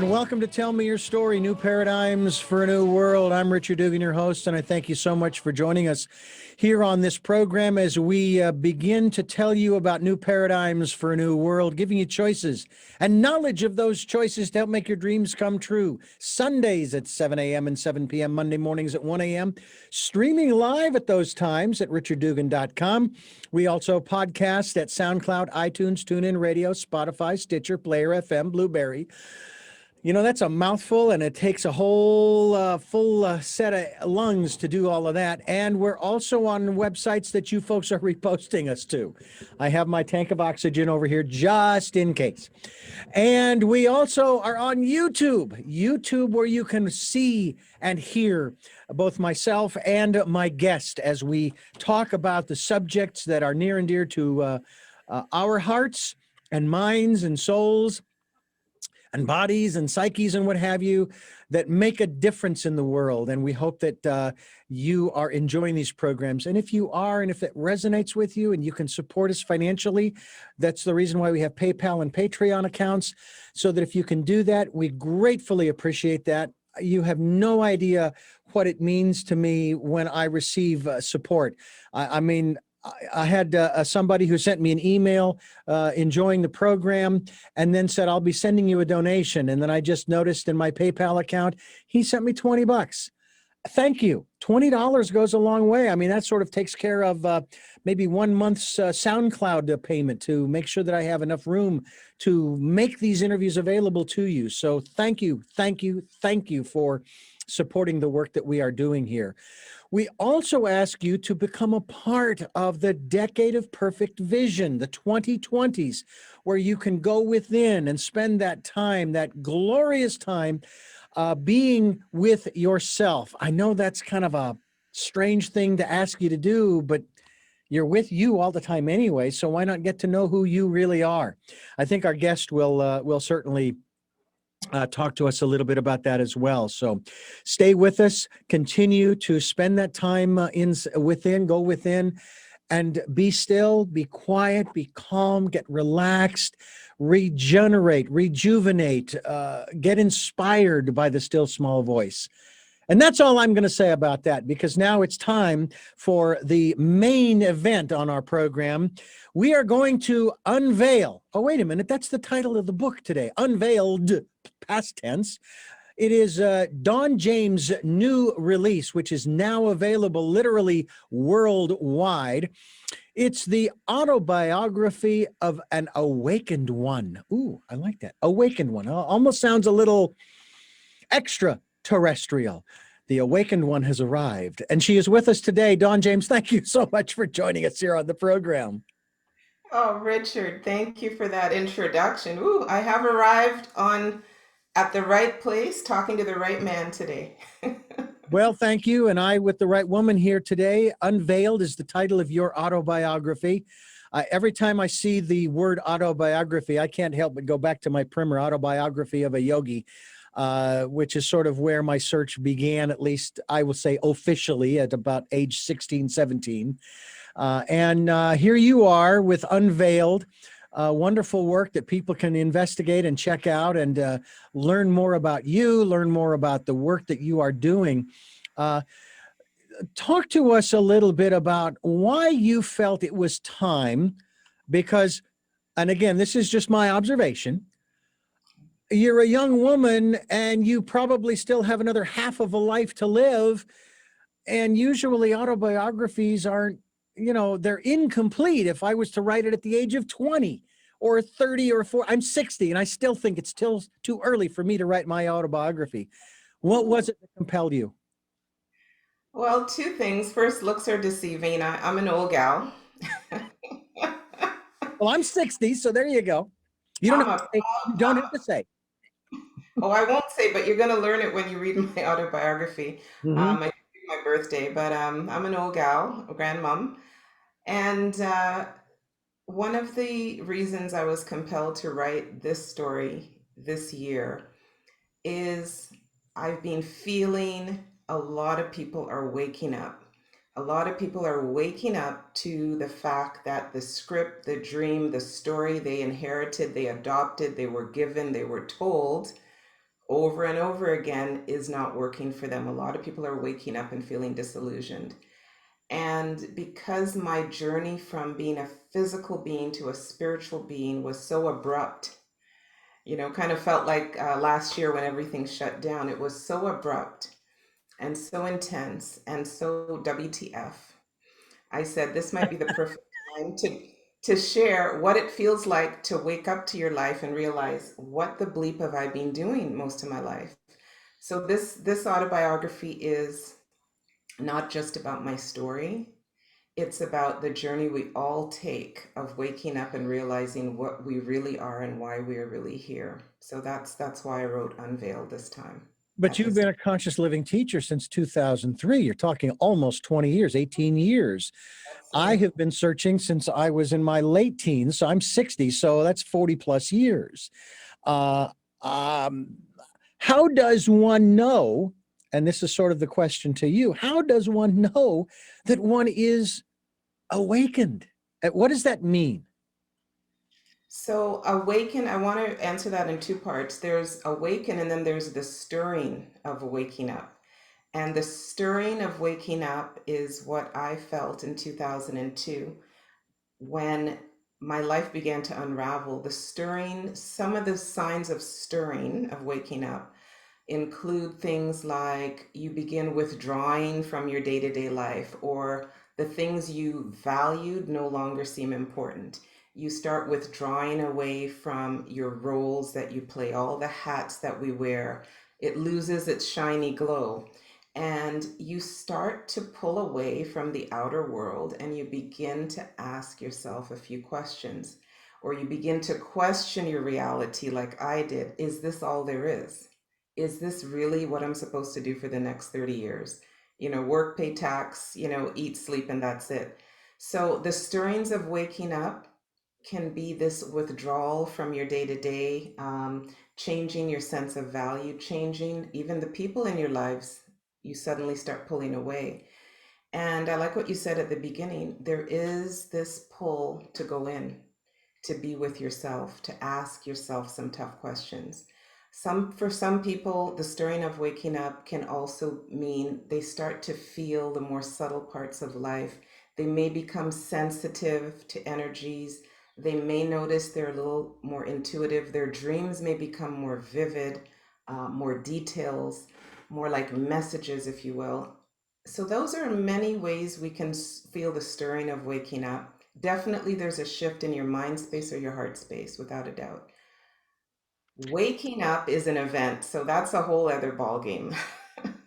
and welcome to Tell Me Your Story, New Paradigms for a New World. I'm Richard Dugan, your host, and I thank you so much for joining us here on this program as we begin to tell you about new paradigms for a new world, giving you choices and knowledge of those choices to help make your dreams come true. Sundays at 7 a.m. and 7 p.m., Monday mornings at 1 a.m., streaming live at those times at richarddugan.com. We also podcast at SoundCloud, iTunes, TuneIn Radio, Spotify, Stitcher, Player FM, Blueberry. You know, that's a mouthful, and it takes a whole full set of lungs to do all of that. And we're also on websites that you folks are reposting us to. I have my tank of oxygen over here just in case. And we also are on YouTube, where you can see and hear both myself and my guest as we talk about the subjects that are near and dear to our hearts and minds and souls and bodies and psyches and what have you, that make a difference in the world. And we hope that you are enjoying these programs. And if you are, and if it resonates with you and you can support us financially, that's the reason why we have PayPal and Patreon accounts, so that if you can do that, we gratefully appreciate that. You have no idea what it means to me when I receive support. I mean, I had somebody who sent me an email enjoying the program and then said, I'll be sending you a donation. And then I just noticed in my PayPal account, he sent me $20. Thank you. $20 goes a long way. I mean, that sort of takes care of maybe 1 month's SoundCloud payment to make sure that I have enough room to make these interviews available to you. So thank you for supporting the work that we are doing here. We also ask you to become a part of the Decade of Perfect Vision, the 2020s, where you can go within and spend that time, that glorious time, being with yourself. I know that's kind of a strange thing to ask you to do, but you're with you all the time anyway, so why not get to know who you really are? I think our guest will certainly talk to us a little bit about that as well. So stay with us, continue to spend that time go within and be still, be quiet, be calm, get relaxed, regenerate, rejuvenate, get inspired by the still small voice. And that's all I'm going to say about that, because now it's time for the main event on our program. We are going to unveil. Oh, wait a minute. That's the title of the book today. Unveiled, past tense. It is Don James' new release, which is now available literally worldwide. It's the autobiography of an awakened one. Ooh, I like that. Awakened one. Almost sounds a little extraterrestrial. The awakened one has arrived, and she is with us today. Don James, thank you so much for joining us here on the program. Oh, Richard, thank you for that introduction. Ooh, I have arrived on at the right place, talking to the right man today. Well, thank you. And I with the right woman here today. Unveiled is the title of your autobiography. Every time I see the word autobiography, I can't help but go back to my primer, Autobiography of a Yogi, which is sort of where my search began, at least I will say officially, at about age 16, 17. And here you are with Unveiled, wonderful work that people can investigate and check out and learn more about you, learn more about the work that you are doing. Talk to us a little bit about why you felt it was time, because, and again, this is just my observation, you're a young woman and you probably still have another half of a life to live. And usually autobiographies aren't, they're incomplete. If I was to write it at the age of 20 or 30 or 40, I'm 60 and I still think it's still too early for me to write my autobiography. What was it that compelled you? Well, two things. First, looks are deceiving. I'm an old gal. Well, I'm 60, so there you go. You don't I'm have to a, say, you don't have to say. oh, I won't say, but you're going to learn it when you read my autobiography. Mm-hmm. I give you my birthday, but I'm an old gal, a grandmom. And one of the reasons I was compelled to write this story this year is I've been feeling a lot of people are waking up. A lot of people are waking up to the fact that the script, the dream, the story they inherited, they adopted, they were given, they were told over and over again is not working for them. A lot of people are waking up and feeling disillusioned. And because my journey from being a physical being to a spiritual being was so abrupt, kind of felt like last year when everything shut down, it was so abrupt and so intense and so WTF. I said this might be the perfect time to share what it feels like to wake up to your life and realize what the bleep have I been doing most of my life. So this autobiography is not just about my story. It's about the journey we all take of waking up and realizing what we really are and why we are really here. So that's why I wrote Unveiled this time. But At you've this been time. a conscious living teacher since 2003. You're talking almost 20 years, 18 years. That's I it. have been searching since I was in my late teens. So I'm 60. So that's 40 plus years. Uh, um, how does one know? And this is sort of the question to you. How does one know that one is awakened? What does that mean? So awaken, I want to answer that in two parts. There's awaken and then there's the stirring of waking up. And the stirring of waking up is what I felt in 2002 when my life began to unravel. The stirring, some of the signs of stirring of waking up include things like you begin withdrawing from your day to day life, or the things you valued no longer seem important. You start withdrawing away from your roles that you play, all the hats that we wear. It loses its shiny glow. And you start to pull away from the outer world and you begin to ask yourself a few questions, or you begin to question your reality like I did. Is this all there is? Is this really what I'm supposed to do for the next 30 years? Work, pay tax, eat, sleep, and that's it. So the stirrings of waking up can be this withdrawal from your day to day, changing your sense of value, changing even the people in your lives. You suddenly start pulling away. And I like what you said at the beginning. There is this pull to go in, to be with yourself, to ask yourself some tough questions. For some people, the stirring of waking up can also mean they start to feel the more subtle parts of life. They may become sensitive to energies. They may notice they're a little more intuitive. Their dreams may become more vivid, more details, more like messages, if you will. So those are many ways we can feel the stirring of waking up. Definitely there's a shift in your mind space or your heart space, without a doubt. Waking up is an event, so that's a whole other ball game.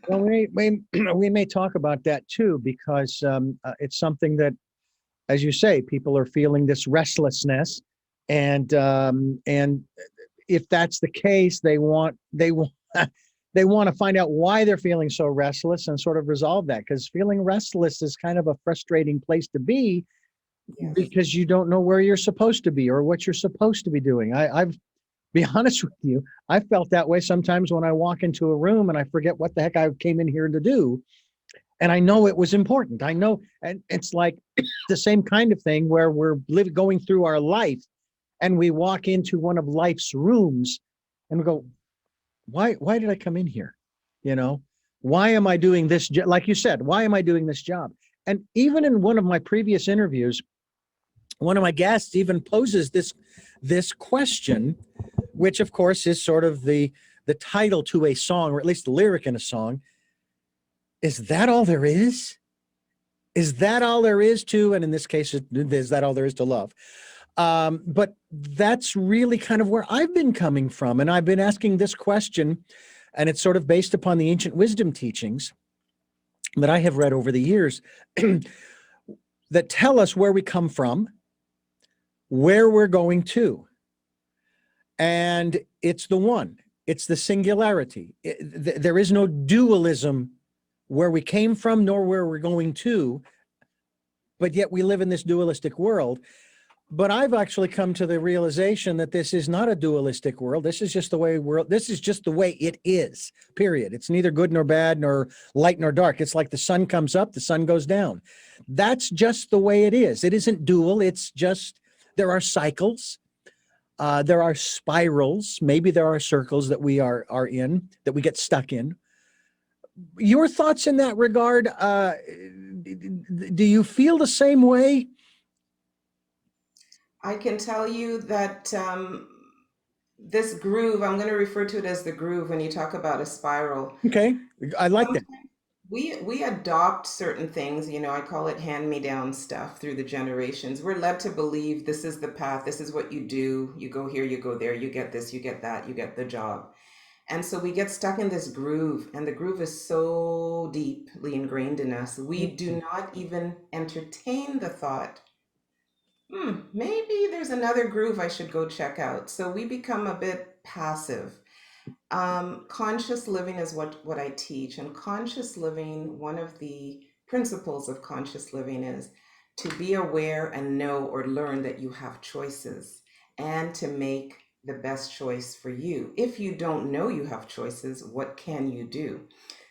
Well, we may talk about that too, because it's something that, as you say, people are feeling this restlessness, and if that's the case, they want they want to find out why they're feeling so restless and sort of resolve that, because feeling restless is kind of a frustrating place to be Yes. because you don't know where you're supposed to be or what you're supposed to be doing. I've be honest with you, I felt that way sometimes when I walk into a room and I forget what the heck I came in here to do. And I know it was important. I know, and it's like the same kind of thing where we're going through our life and we walk into one of life's rooms and we go, why did I come in here? You know, why am I doing this? Like you said, why am I doing this job? And even in one of my previous interviews, one of my guests even poses this question, which of course is sort of the title to a song, or at least the lyric in a song. Is that all there is? Is that all there is to, and in this case, is that all there is to love? But that's really kind of where I've been coming from. And I've been asking this question, and it's sort of based upon the ancient wisdom teachings that I have read over the years that tell us where we come from, where we're going to. And it's the one, it's the singularity. There is no dualism where we came from nor where we're going to, but yet we live in this dualistic world. But I've actually come to the realization that this is not a dualistic world. This is just the way this is just the way it is, period. It's neither good nor bad, nor light nor dark. It's like the sun comes up, the sun goes down. That's just the way it is. It isn't dual. It's just, there are cycles. There are spirals. Maybe there are circles that we are in, that we get stuck in. Your thoughts in that regard? Do you feel the same way? I can tell you that this groove, I'm going to refer to it as the groove when you talk about a spiral. Okay, I like that. Sometimes we adopt certain things, I call it hand-me-down stuff through the generations. We're led to believe this is the path, this is what you do. You go here, you go there, you get this, you get that, you get the job. And so we get stuck in this groove, and the groove is so deeply ingrained in us. We do not even entertain the thought, maybe there's another groove I should go check out. So we become a bit passive. Conscious living is what I teach. And conscious living, one of the principles of conscious living is to be aware and know or learn that you have choices and to make the best choice for you. If you don't know you have choices, what can you do?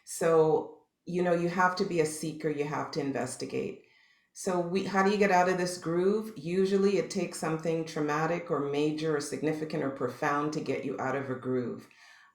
So, you have to be a seeker, you have to investigate. So how do you get out of this groove? Usually it takes something traumatic or major or significant or profound to get you out of a groove.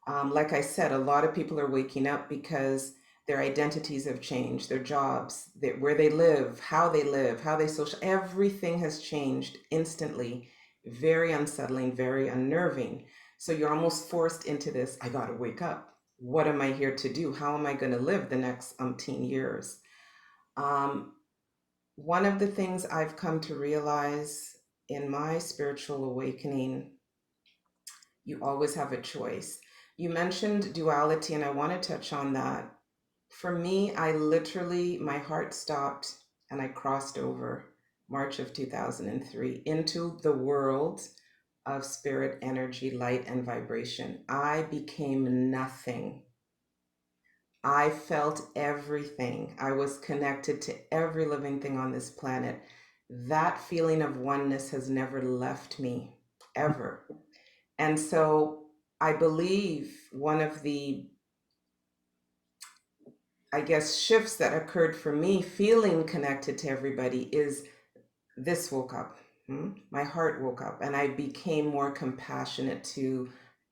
Like I said, a lot of people are waking up because their identities have changed, their jobs, where they live, how they social, everything has changed instantly. Very unsettling, very unnerving. So you're almost forced into this, I gotta wake up. What am I here to do? How am I gonna live the next umpteen years? Um, One of the things I've come to realize in my spiritual awakening, you always have a choice. You mentioned duality, and I want to touch on that. For me, I literally, my heart stopped and I crossed over March of 2003 into the world of spirit, energy, light, and vibration. I became nothing. I felt everything. I was connected to every living thing on this planet. That feeling of oneness has never left me, ever. And so I believe one of the, I guess, shifts that occurred for me feeling connected to everybody is this woke up. My heart woke up, and I became more compassionate to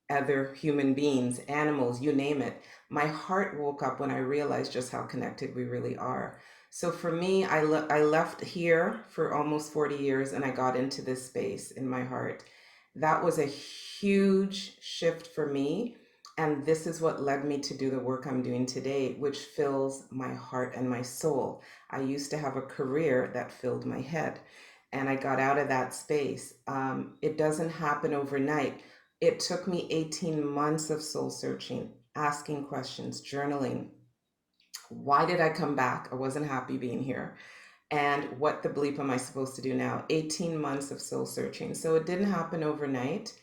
other human beings, animals, you name it. My heart woke up when I realized just how connected we really are. So for me, I left here for almost 40 years and I got into this space in my heart. That was a huge shift for me. And this is what led me to do the work I'm doing today, which fills my heart and my soul. I used to have a career that filled my head, and I got out of that space. It doesn't happen overnight. It took me 18 months of soul searching, asking questions, journaling. Why did I come back? I wasn't happy being here. And what the bleep am I supposed to do now? 18 months of soul searching. So it didn't happen overnight,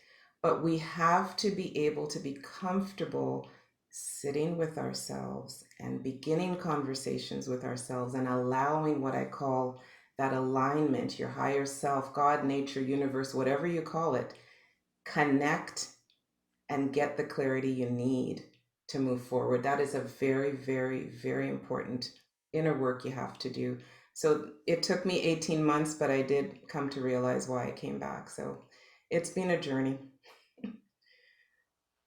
but we have to be able to be comfortable sitting with ourselves and beginning conversations with ourselves and allowing what I call that alignment, your higher self, God, nature, universe, whatever you call it, connect and get the clarity you need to move forward. That is a very, very, very important inner work you have to do. So it took me 18 months, but I did come to realize why I came back. So it's been a journey.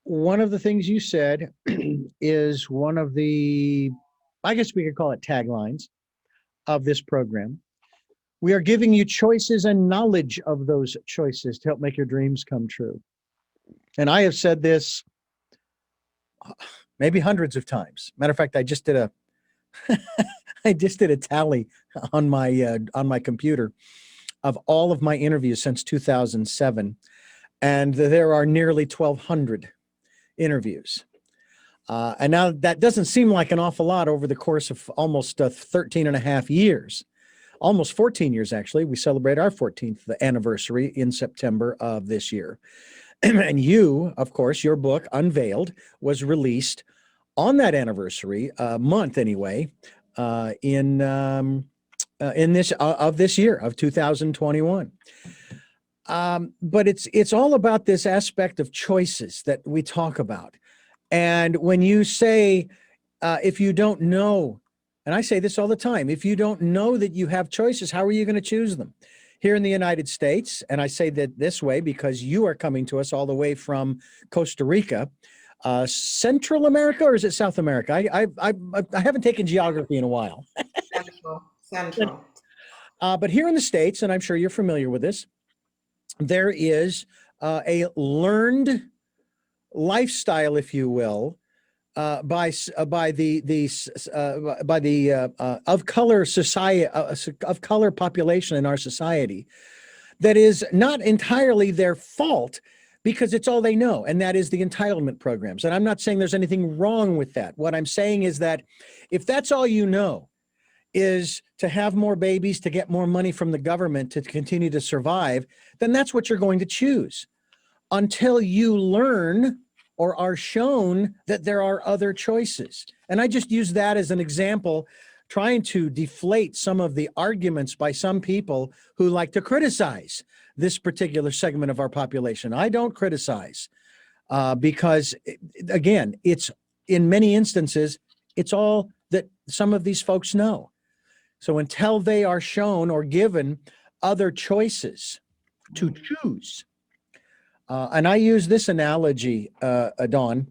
One of the things you said is one of the, I guess we could call it taglines of this program. We are giving you choices and knowledge of those choices to help make your dreams come true. And I have said this maybe hundreds of times. Matter of fact, I just did a I just did a tally on my computer of all of my interviews since 2007, and there are nearly 1,200 interviews. And now that doesn't seem like an awful lot over the course of almost 13 and a half years, almost 14 years, actually. We celebrate our 14th anniversary in September of this year. And you, of course, your book, Unveiled, was released on that anniversary month anyway, in this of this year of 2021. But it's all about this aspect of choices that we talk about. And when you say, if you don't know, and I say this all the time, if you don't know that you have choices, how are you going to choose them? Here in the United States, and I say that this way because you are coming to us all the way from Costa Rica, Central America, or is it South America? I haven't taken geography in a while. Central, Central. But here in the States, and I'm sure you're familiar with this, there is a learned lifestyle, if you will, by the of color society of color population in our society that is not entirely their fault because it's all they know, and that is the entitlement programs. And I'm not saying there's anything wrong with that. What I'm saying is that if that's all you know is to have more babies to get more money from the government to continue to survive, then that's what you're going to choose until you learn or are shown that there are other choices. And I just use that as an example, trying to deflate some of the arguments by some people who like to criticize this particular segment of our population. I don't criticize because, again, it's in many instances, it's all that some of these folks know. So until they are shown or given other choices to choose, and I use this analogy, Dawn.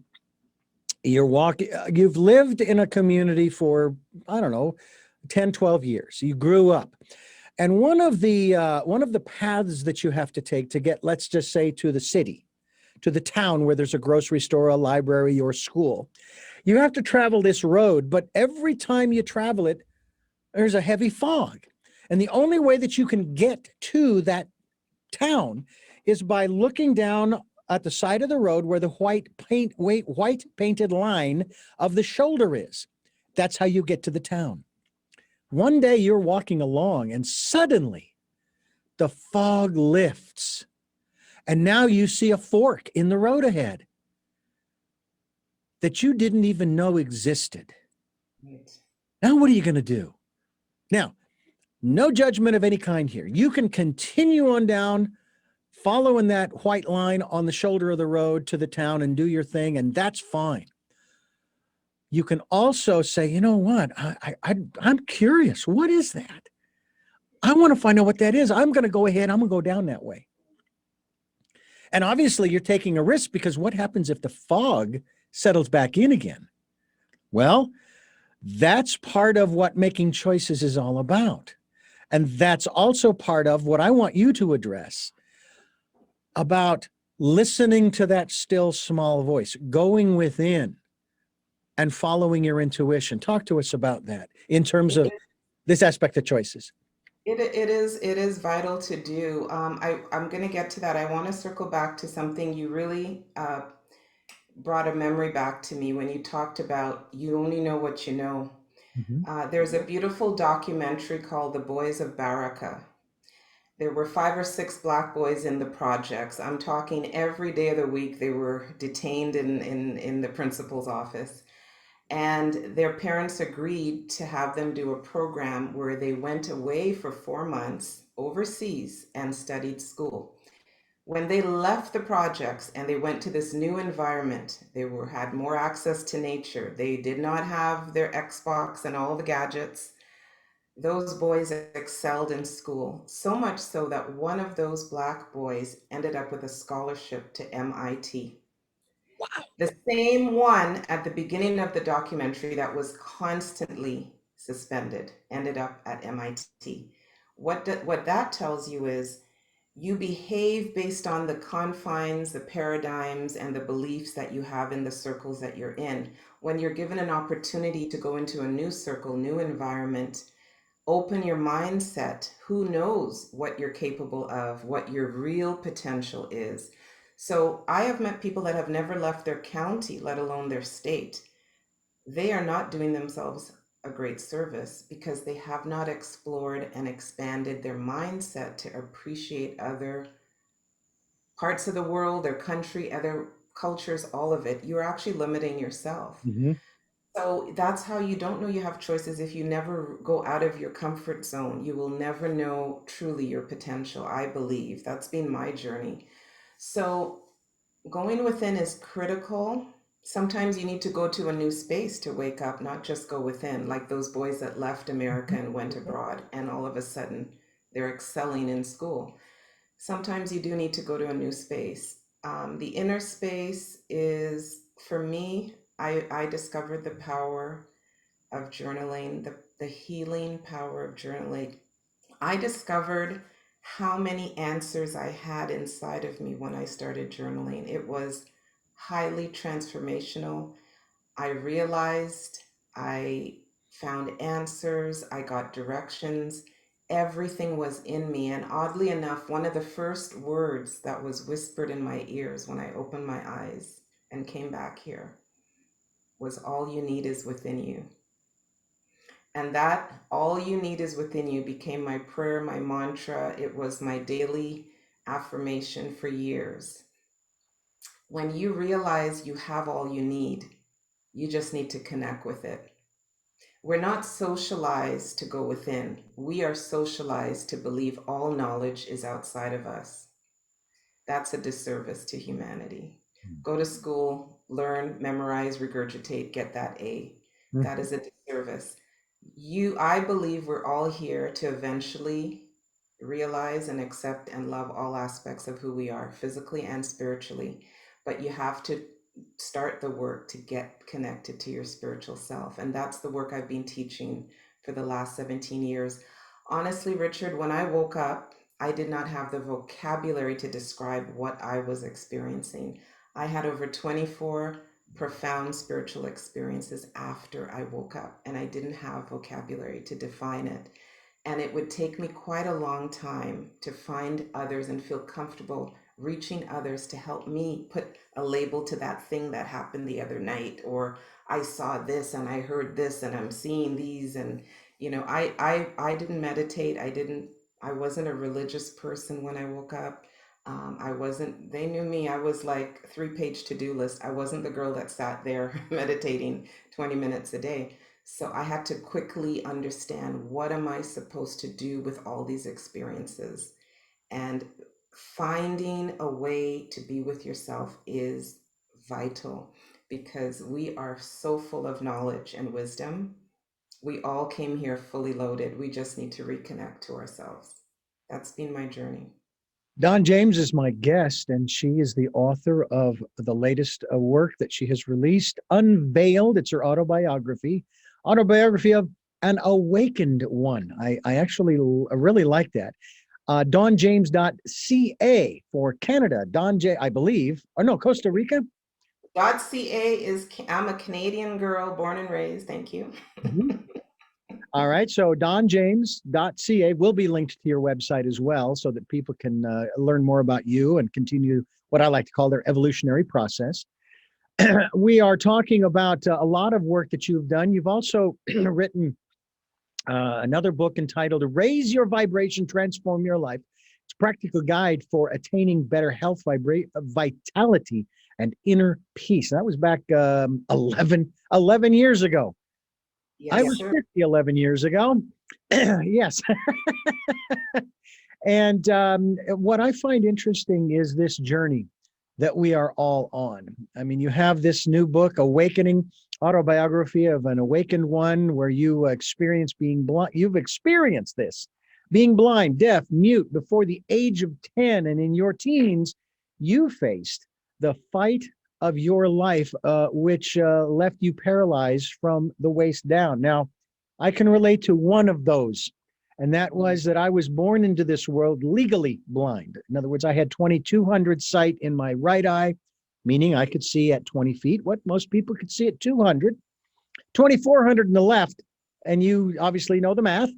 You've lived in a community for, I don't know, 10, 12 years. You grew up. And one of the paths that you have to take to get, let's just say, to the city, to the town where there's a grocery store, a library, or school, you have to travel this road. But every time you travel it, there's a heavy fog. And the only way that you can get to that town is by looking down at the side of the road where the white painted line of the shoulder is. That's how you get to the town. One day you're walking along and suddenly the fog lifts and now you see a fork in the road ahead that you didn't even know existed. Right. Now what are you going to do? Now, no judgment of any kind here. You can continue on down following that white line on the shoulder of the road to the town and do your thing, and that's fine. You can also say, you know what, I'm curious. What is that? I want to find out what that is. I'm going to go ahead. I'm going to go down that way. And obviously, you're taking a risk because what happens if the fog settles back in again? Well, that's part of what making choices is all about. And that's also part of what I want you to address about listening to that still small voice, going within and following your intuition. Talk to us about that in terms of It, this aspect of choices. it is vital to do. I'm going to get to that. I want to circle back to something you really brought a memory back to me when you talked about you only know what you know. Mhm. There's a beautiful documentary called The Boys of Baraka. There were 5 or 6 black boys in the projects. I'm talking every day of the week they were detained in the principal's office. And their parents agreed to have them do a program where they went away for 4 months overseas and studied school. When they left the projects and they went to this new environment, had more access to nature. They did not have their Xbox and all the gadgets. Those boys excelled in school, so much so that one of those black boys ended up with a scholarship to MIT. The same one at the beginning of the documentary that was constantly suspended ended up at MIT. What that tells you is you behave based on the confines, the paradigms, and the beliefs that you have in the circles that you're in. When you're given an opportunity to go into a new circle, new environment, open your mindset. Who knows what you're capable of, what your real potential is. So I have met people that have never left their county, let alone their state. They are not doing themselves a great service because they have not explored and expanded their mindset to appreciate other parts of the world, their country, other cultures, all of it. You're actually limiting yourself. Mhm. So that's how you don't know you have choices. If you never go out of your comfort zone, you will never know truly your potential, I believe. That's been my journey. So going within is critical. Sometimes you need to go to a new space to wake up, not just go within, like those boys that left America and went abroad, and all of a sudden they're excelling in school. Sometimes you do need to go to a new space. The inner space is, for me, I discovered the power of journaling, the healing power of journaling. I discovered how many answers I had inside of me when I started journaling. It was highly transformational. I realized I found answers, I got directions. Everything was in me. And oddly enough, one of the first words that was whispered in my ears when I opened my eyes and came back here was, all you need is within you. And that all you need is within you became my prayer, my mantra. It was my daily affirmation for years. When you realize you have all you need, you just need to connect with it. We're not socialized to go within. We are socialized to believe all knowledge is outside of us. That's a disservice to humanity. Go to school, learn, memorize, regurgitate, get that A. That is a disservice. I believe we're all here to eventually realize and accept and love all aspects of who we are, physically and spiritually. But you have to start the work to get connected to your spiritual self. And that's the work I've been teaching for the last 17 years. Honestly, Richard, when I woke up, I did not have the vocabulary to describe what I was experiencing. I had over 24 profound spiritual experiences after I woke up, and I didn't have vocabulary to define it. And it would take me quite a long time to find others and feel comfortable reaching others to help me put a label to that thing that happened the other night, or I saw this and I heard this and I'm seeing these. And I didn't meditate. I wasn't a religious person when I woke up. I wasn't, they knew me. I was like 3-page to-do list. I wasn't the girl that sat there meditating 20 minutes a day. So I had to quickly understand, what am I supposed to do with all these experiences? And finding a way to be with yourself is vital, because we are so full of knowledge and wisdom. We all came here fully loaded. We just need to reconnect to ourselves. That's been my journey. Don James is my guest, and she is the author of the latest work that she has released, Unveiled. It's her autobiography of an awakened one. I actually really like that. DonJames.ca for Canada. Don J, I believe, or no, Costa Rica. .ca is, I'm a Canadian girl, born and raised. Thank you. Mhm. All right. So donjames.ca will be linked to your website as well, so that people can learn more about you and continue what I like to call their evolutionary process. We are talking about a lot of work that you've done. You've also written another book entitled Raise Your Vibration, Transform Your Life. It's a practical guide for attaining better health, vitality, and inner peace. That was back 11 years ago. I Yes, was sir. 50 11 years ago. Yes. And what I find interesting is this journey that we are all on. I mean, you have this new book, Awakening, autobiography of an awakened one, where you experience being blind. You've experienced this, being blind, deaf, mute before the age of 10. And in your teens, you faced the fight of your life, which left you paralyzed from the waist down. Now, I can relate to one of those, and that was that I was born into this world legally blind. In other words, I had 2200 sight in my right eye, meaning I could see at 20 feet what most people could see at 200, 2400 in the left, and you obviously know the math.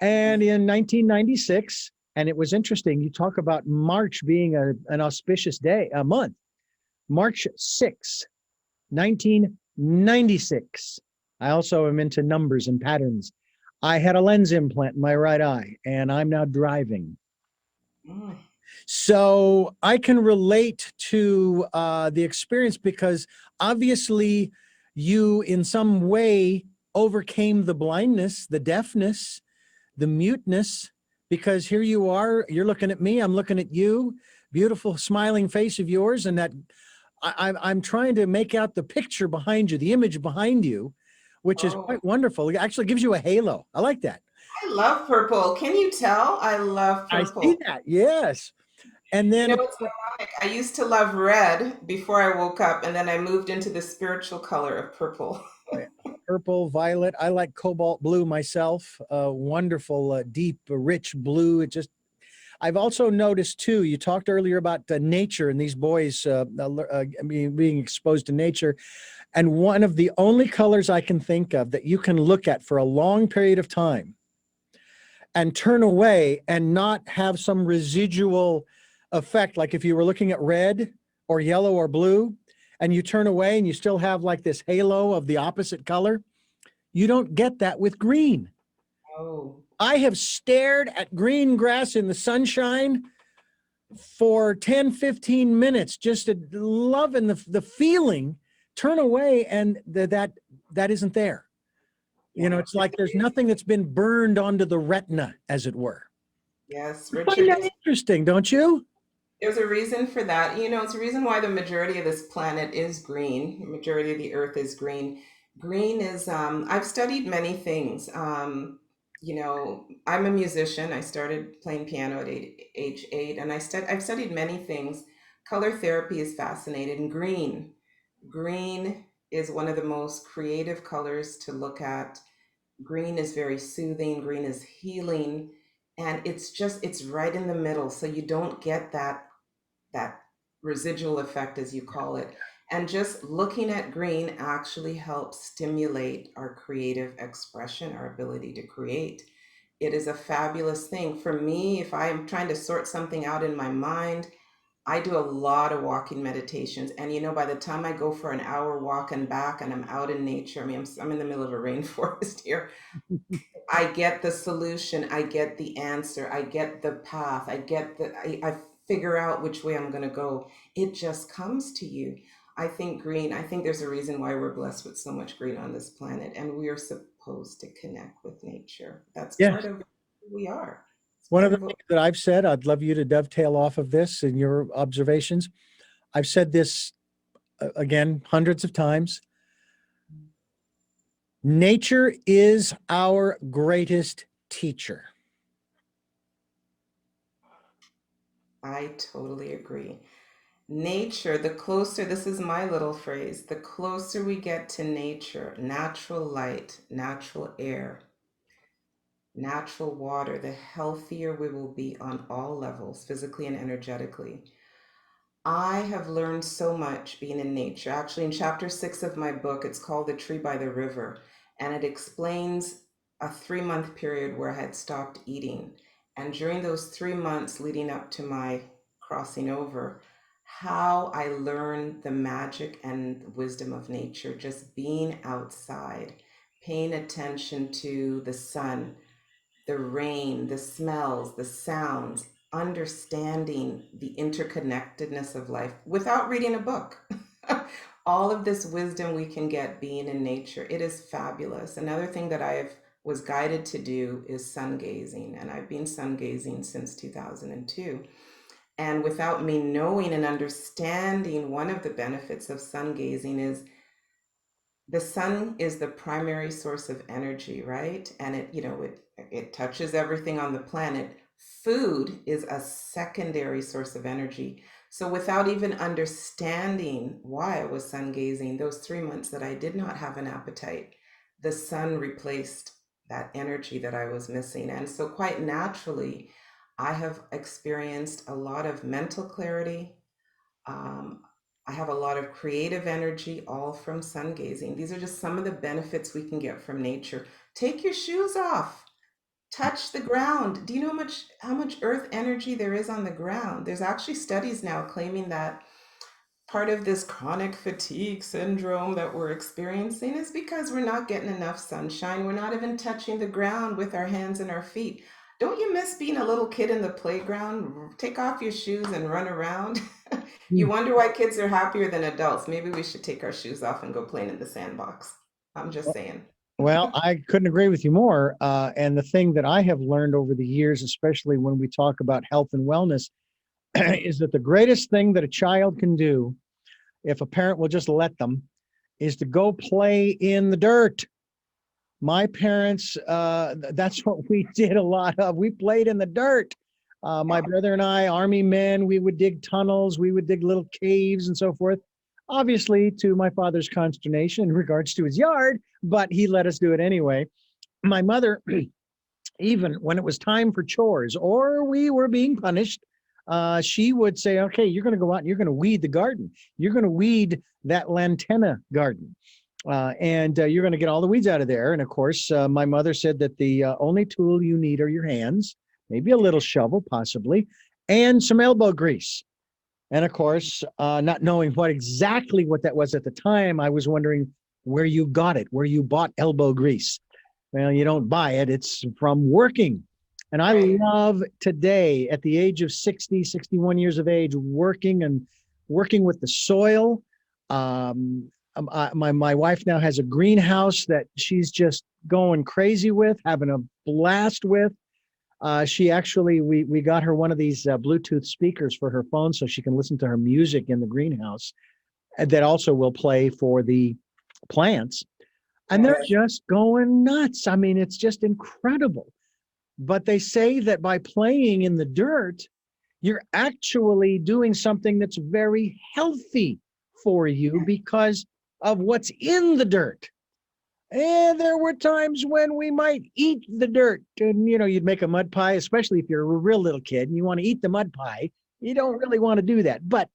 And in 1996, and it was interesting, you talk about March being an auspicious day, a month, March 6, 1996. I also am into numbers and patterns. I had a lens implant in my right eye, and I'm now driving. Mm. So I can relate to the experience, because obviously you, in some way, overcame the blindness, the deafness, the muteness, because here you are, you're looking at me, I'm looking at you, beautiful smiling face of yours, and that I'm trying to make out the picture behind you, the image behind you, which is Oh, quite wonderful. It actually gives you a halo. I like that. I love purple. Can you tell? I love I see purple. that. Yes. And You then, know, of it's course, ironic. I used to love red before I woke up, and then I moved into the spiritual color of purple. oh, yeah, purple, violet. I like cobalt blue myself. Wonderful, deep, rich blue. I've also noticed too, you talked earlier about nature and these boys being exposed to nature. And one of the only colors I can think of that you can look at for a long period of time and turn away and not have some residual effect, like if you were looking at red or yellow or blue, and you turn away and you still have like this halo of the opposite color, you don't get that with green. Oh, I have stared at green grass in the sunshine for 10, 15 minutes, just loving the feeling, turn away, and that isn't there. You know, yeah. it's like there's nothing that's been burned onto the retina, as it were. Yes, I find Richard, that interesting, don't you? there's a reason for that. You know, it's a reason why the majority of this planet is green. The majority of the earth is green. Green is, I've studied many things. You know, I'm a musician. I started playing piano at age 8, and I've studied many things. Color therapy is fascinating. Green is one of the most creative colors to look at. Green is very soothing, green is healing, and it's right in the middle. So you don't get that residual effect, as you call it. And just looking at green actually helps stimulate our creative expression, our ability to create. It is a fabulous thing. For me, if I'm trying to sort something out in my mind, I do a lot of walking meditations. And you know, by the time I go for an hour walk and back and I'm out in nature, I mean, I'm in the middle of a rainforest here. I get the solution, I get the answer, I get the path, I figure out which way I'm going to go. It just comes to you. I think there's a reason why we're blessed with so much green on this planet, and we are supposed to connect with nature. That's part Yes. of who we are. It's One of part the of what things that I've said, I'd love you to dovetail off of this in your observations. I've said this again hundreds of times. Nature is our greatest teacher. I totally agree. Nature, the closer, this is my little phrase, the closer we get to nature, natural light, natural air, natural water, the healthier we will be on all levels, physically and energetically. I have learned so much being in nature. Actually, in chapter 6 of my book, it's called The Tree by the River, and it explains a 3 month period where I had stopped eating. And during those 3 months leading up to my crossing over, how I learned the magic and wisdom of nature, just being outside, paying attention to the sun, the rain, the smells, the sounds, understanding the interconnectedness of life without reading a book. All of this wisdom we can get being in nature. It is fabulous. Another thing that I have was guided to do is sun gazing, and I've been sun gazing since 2002. And without me knowing and understanding, one of the benefits of sun gazing is the sun is the primary source of energy, right? And it touches everything on the planet. Food is a secondary source of energy. So without even understanding why I was sun gazing, those 3 months that I did not have an appetite, the sun replaced that energy that I was missing. And so quite naturally, I have experienced a lot of mental clarity, um, I have a lot of creative energy, all from sun gazing. These are just some of the benefits we can get from nature. Take your shoes off, touch the ground. Do you know how much earth energy there is on the ground? There's actually studies now claiming that part of this chronic fatigue syndrome that we're experiencing is because we're not getting enough sunshine. We're not even touching the ground with our hands and our feet. Don't you miss being a little kid in the playground? Take off your shoes and run around. You wonder why kids are happier than adults. Maybe we should take our shoes off and go play in the sandbox. I'm just saying. Well, I couldn't agree with you more. And the thing that I have learned over the years, especially when we talk about health and wellness, is that the greatest thing that a child can do, if a parent will just let them, is to go play in the dirt. My parents, that's what we did a lot of. We played in the dirt. My Yeah. brother and I, Army men, we would dig tunnels, we would dig little caves and so forth. Obviously, to my father's consternation in regards to his yard, but he let us do it anyway. My mother, even when it was time for chores or we were being punished, she would say, okay, you're going to go out and you're going to weed the garden. You're going to weed that lantana garden. And you're going to get all the weeds out of there. And of course, my mother said that the only tool you need are your hands, maybe a little shovel, possibly, and some elbow grease. And of course, not knowing what that was at the time, I was wondering where you got it, where you bought elbow grease. Well, you don't buy it, it's from working. And I Right. love today, at the age of 60, 61 years of age, working with the soil. My wife now has a greenhouse that she's just going crazy with, having a blast with. She actually, we got her one of these Bluetooth speakers for her phone so she can listen to her music in the greenhouse that also will play for the plants. And they're Yes. just going nuts. I mean, it's just incredible. But they say that by playing in the dirt, you're actually doing something that's very healthy for you because of what's in the dirt. And there were times when we might eat the dirt. And, you'd make a mud pie, especially if you're a real little kid and you want to eat the mud pie. You don't really want to do that. But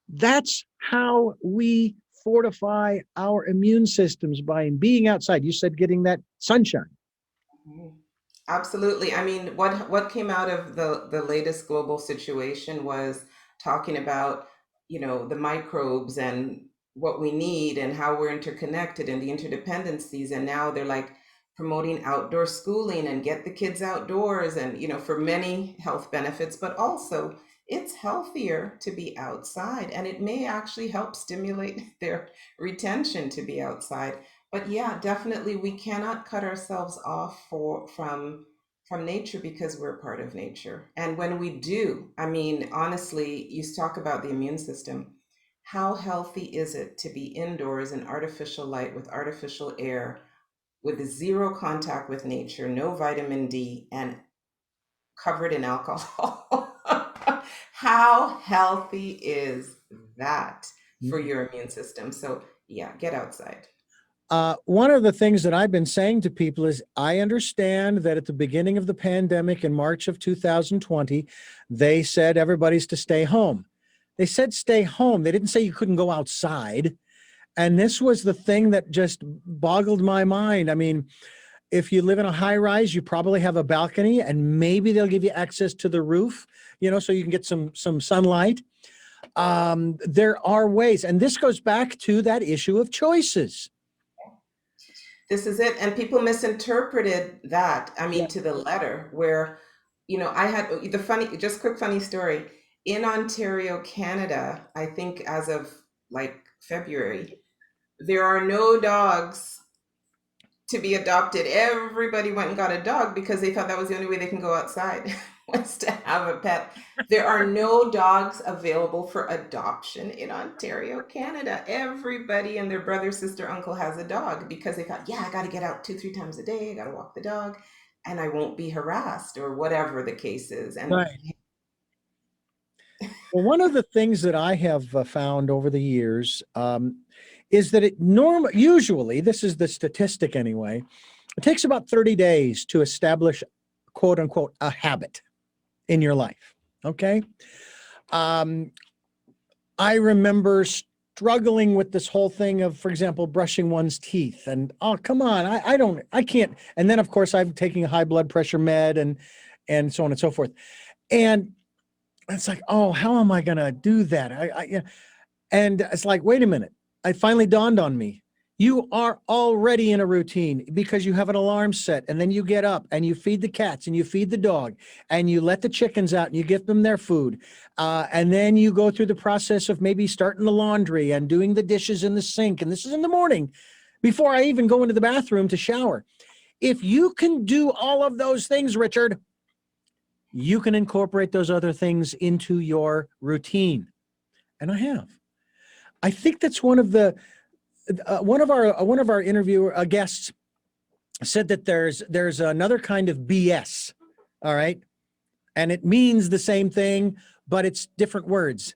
that's how we fortify our immune systems by being outside. You said getting that sunshine. Mhm. Absolutely. I mean, what came out of the latest global situation was talking about, the microbes and what we need and how we're interconnected and the interdependencies. And now they're like promoting outdoor schooling and get the kids outdoors and, for many health benefits, but also it's healthier to be outside and it may actually help stimulate their retention to be outside. But yeah, definitely we cannot cut ourselves off from nature because we're part of nature. And when we do, I mean, honestly, you talk about the immune system. How healthy is it to be indoors in artificial light with artificial air with zero contact with nature, no vitamin D, and covered in alcohol? How healthy is that for your immune system? So, yeah, get outside. One of the things that I've been saying to people is I understand that at the beginning of the pandemic in March of 2020, they said everybody's to stay home. They said stay home. They didn't say you couldn't go outside. And this was the thing that just boggled my mind. I mean, if you live in a high rise, you probably have a balcony and maybe they'll give you access to the roof, so you can get some sunlight. There are ways, and this goes back to that issue of choices. This is it. And people misinterpreted that, I Yeah. mean, to the letter, where, I had just quick funny story. In Ontario, Canada, I think as of like February, there are no dogs to be adopted. Everybody went and got a dog because they thought that was the only way they can go outside was to have a pet. There are no dogs available for adoption in Ontario, Canada. Everybody and their brother, sister, uncle has a dog because they thought, yeah, I got to get out 2, 3 times a day. I got to walk the dog and I won't be harassed or whatever the case is. And Right. Well, one of the things that I have found over the years is that usually, this is the statistic anyway, it takes about 30 days to establish, quote unquote, a habit in your life. Okay. Um, I remember struggling with this whole thing of, for example, brushing one's teeth and, oh, come on, I can't. And then, of course, I'm taking a high blood pressure med and so on and so forth. And it's like, oh, how am I going to do that? Yeah. And it's like, wait a minute. It finally dawned on me. You are already in a routine because you have an alarm set and then you get up and you feed the cats and you feed the dog and you let the chickens out and you give them their food. And then you go through the process of maybe starting the laundry and doing the dishes in the sink. And this is in the morning before I even go into the bathroom to shower. If you can do all of those things, Richard, you can incorporate those other things into your routine. And I have. I think that's one of our interviewer guests said that there's another kind of BS. All right. And it means the same thing, but it's different words.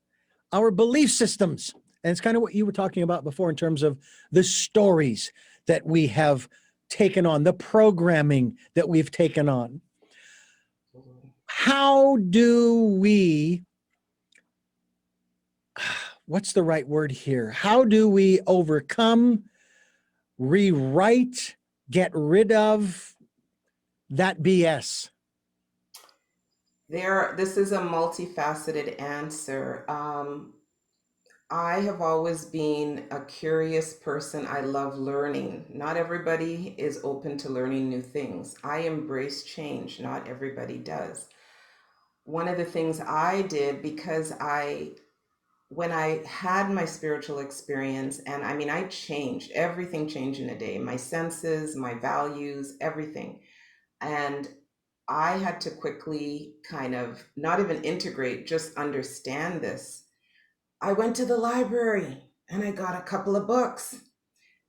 Our belief systems. And it's kind of what you were talking about before in terms of the stories that we have taken on, the programming that we've taken on. How do we, what's the right word here? How do we overcome, rewrite, get rid of that BS? This is a multifaceted answer. I have always been a curious person. I love learning. Not everybody is open to learning new things. I embrace change. Not everybody does. One of the things I did because when I had my spiritual experience, and I mean, I changed, everything changed in a day, my senses, my values, everything. And I had to quickly kind of not even integrate, just understand this. I went to the library and I got a couple of books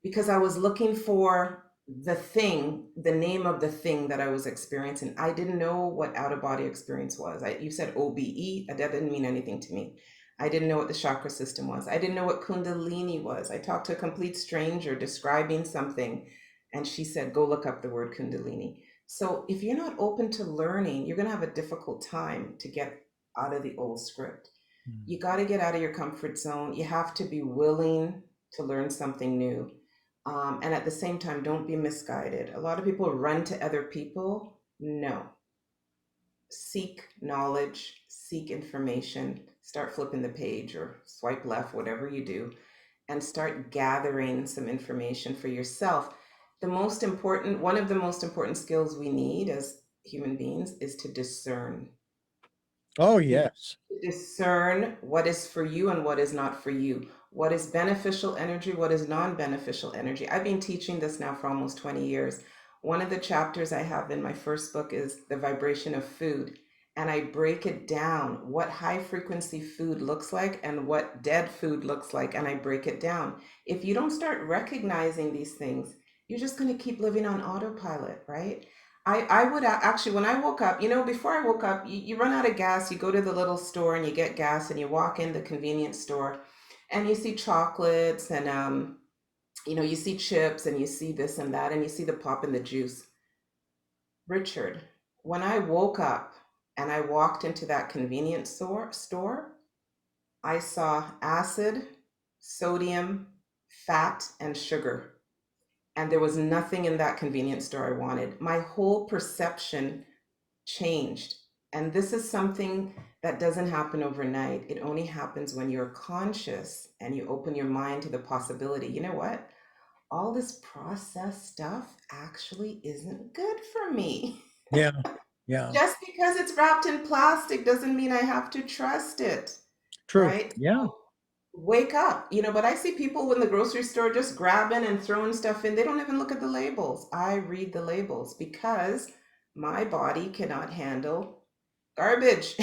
because I was looking for the thing, the name of the thing that I was experiencing. I didn't know what out of body experience was. You said OBE, that didn't mean anything to me. I didn't know what the chakra system was. I didn't know what Kundalini was. I talked to a complete stranger describing something, and she said, go look up the word Kundalini. So if you're not open to learning, you're going to have a difficult time to get out of the old script. You got to get out of your comfort zone. You have to be willing to learn something new. And at the same time, don't be misguided. A lot of people run to other people. No. Seek knowledge, seek information, start flipping the page or swipe left, whatever you do, and start gathering some information for yourself. One of the most important skills we need as human beings is to discern. Oh, You yes. discern what is for you and what is not for you. What is beneficial energy, what is non beneficial energy. I've been teaching this now for almost 20 years. One of the chapters I have in my first book is the vibration of food. And I break it down what high frequency food looks like and what dead food looks like. And I break it down. If you don't start recognizing these things, you're just going to keep living on autopilot, right? I would actually, when I woke up, before I woke up, you run out of gas, you go to the little store and you get gas and you walk in the convenience store and you see chocolates and, you see chips and you see this and that and you see the pop in the juice. Richard, when I woke up and I walked into that convenience store, I saw acid, sodium, fat, and sugar. And there was nothing in that convenience store I wanted. My whole perception changed. And this is something that doesn't happen overnight. It only happens when you're conscious and you open your mind to the possibility. You know what? All this processed stuff actually isn't good for me. Yeah. Yeah. Just because it's wrapped in plastic doesn't mean I have to trust it, True. right? Yeah. Wake up, but I see people in the grocery store just grabbing and throwing stuff in. They don't even look at the labels. I read the labels because my body cannot handle garbage.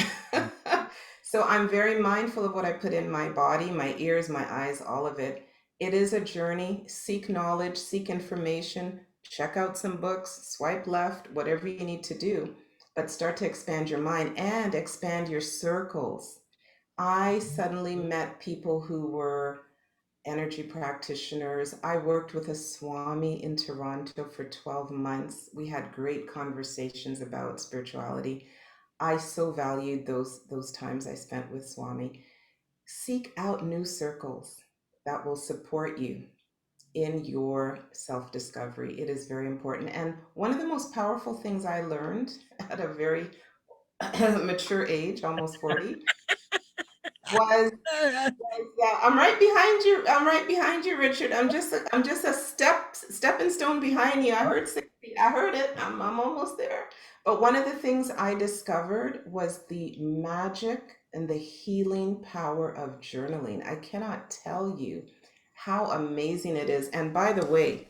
So I'm very mindful of what I put in my body, my ears, my eyes, all of it. It is a journey. Seek knowledge, seek information, check out some books, swipe left, whatever you need to do, but start to expand your mind and expand your circles. I suddenly met people who were energy practitioners. I worked with a Swami in Toronto for 12 months. We had great conversations about spirituality. I so valued those times I spent with Swami. Seek out new circles that will support you in your self-discovery. It is very important. And one of the most powerful things I learned at a very mature age, almost 40, was yeah, I'm right behind you. I'm right behind you, Richard. I'm just a stepping stone behind you. I heard 60. I heard it. I'm almost there. But one of the things I discovered was the magic and the healing power of journaling. I cannot tell you how amazing it is. And by the way,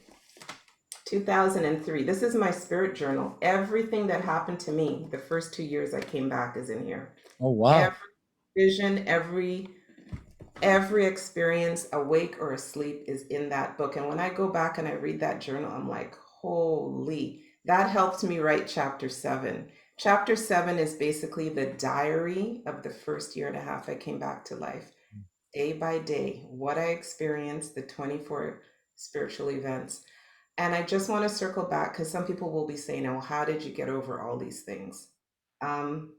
2003, this is my spirit journal. Everything that happened to me the first 2 years I came back is in here. Oh, wow. Every vision, every experience, awake or asleep, is in that book. And when I go back and I read that journal, I'm like, holy, that helped me write chapter 7. Chapter 7 is basically the diary of the first year and a half I came back to life, day by day, what I experienced, the 24 spiritual events. And I just want to circle back because some people will be saying, oh, how did you get over all these things? Um,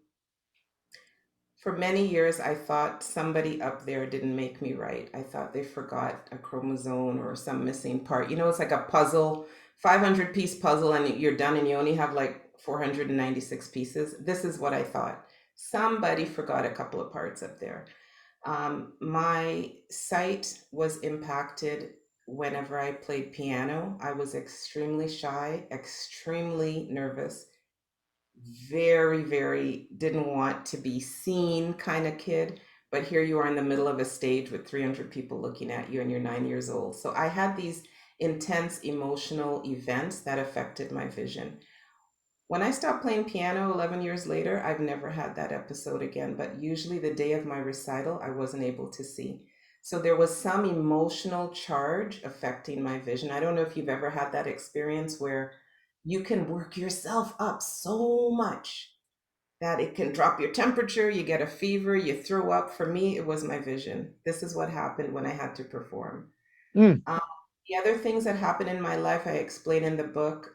for many years, I thought somebody up there didn't make me right. I thought they forgot a chromosome or some missing part. You know, it's like a puzzle, 500-piece puzzle, and you're done and you only have like 496 pieces. This is what I thought. Somebody forgot a couple of parts up there. My sight was impacted whenever I played piano. I was extremely shy, extremely nervous, very, very didn't want to be seen kind of kid. But here you are in the middle of a stage with 300 people looking at you and you're 9 years old. So I had these intense emotional events that affected my vision. When I stopped playing piano 11 years later, I've never had that episode again, but usually the day of my recital, I wasn't able to see. So there was some emotional charge affecting my vision. I don't know if you've ever had that experience where you can work yourself up so much that it can drop your temperature, you get a fever, you throw up. For me, it was my vision. This is what happened when I had to perform. Mm. Um, the other things that happened in my life, I explain in the book.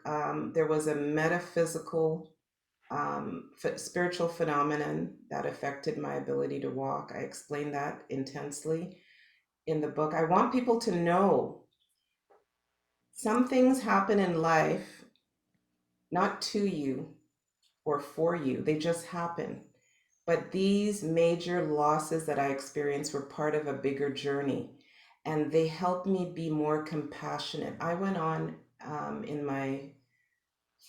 There was a metaphysical, spiritual phenomenon that affected my ability to walk. I explain that intensely in the book. I want people to know some things happen in life, not to you or for you, they just happen. But these major losses that I experienced were part of a bigger journey, and they helped me be more compassionate. I went on in my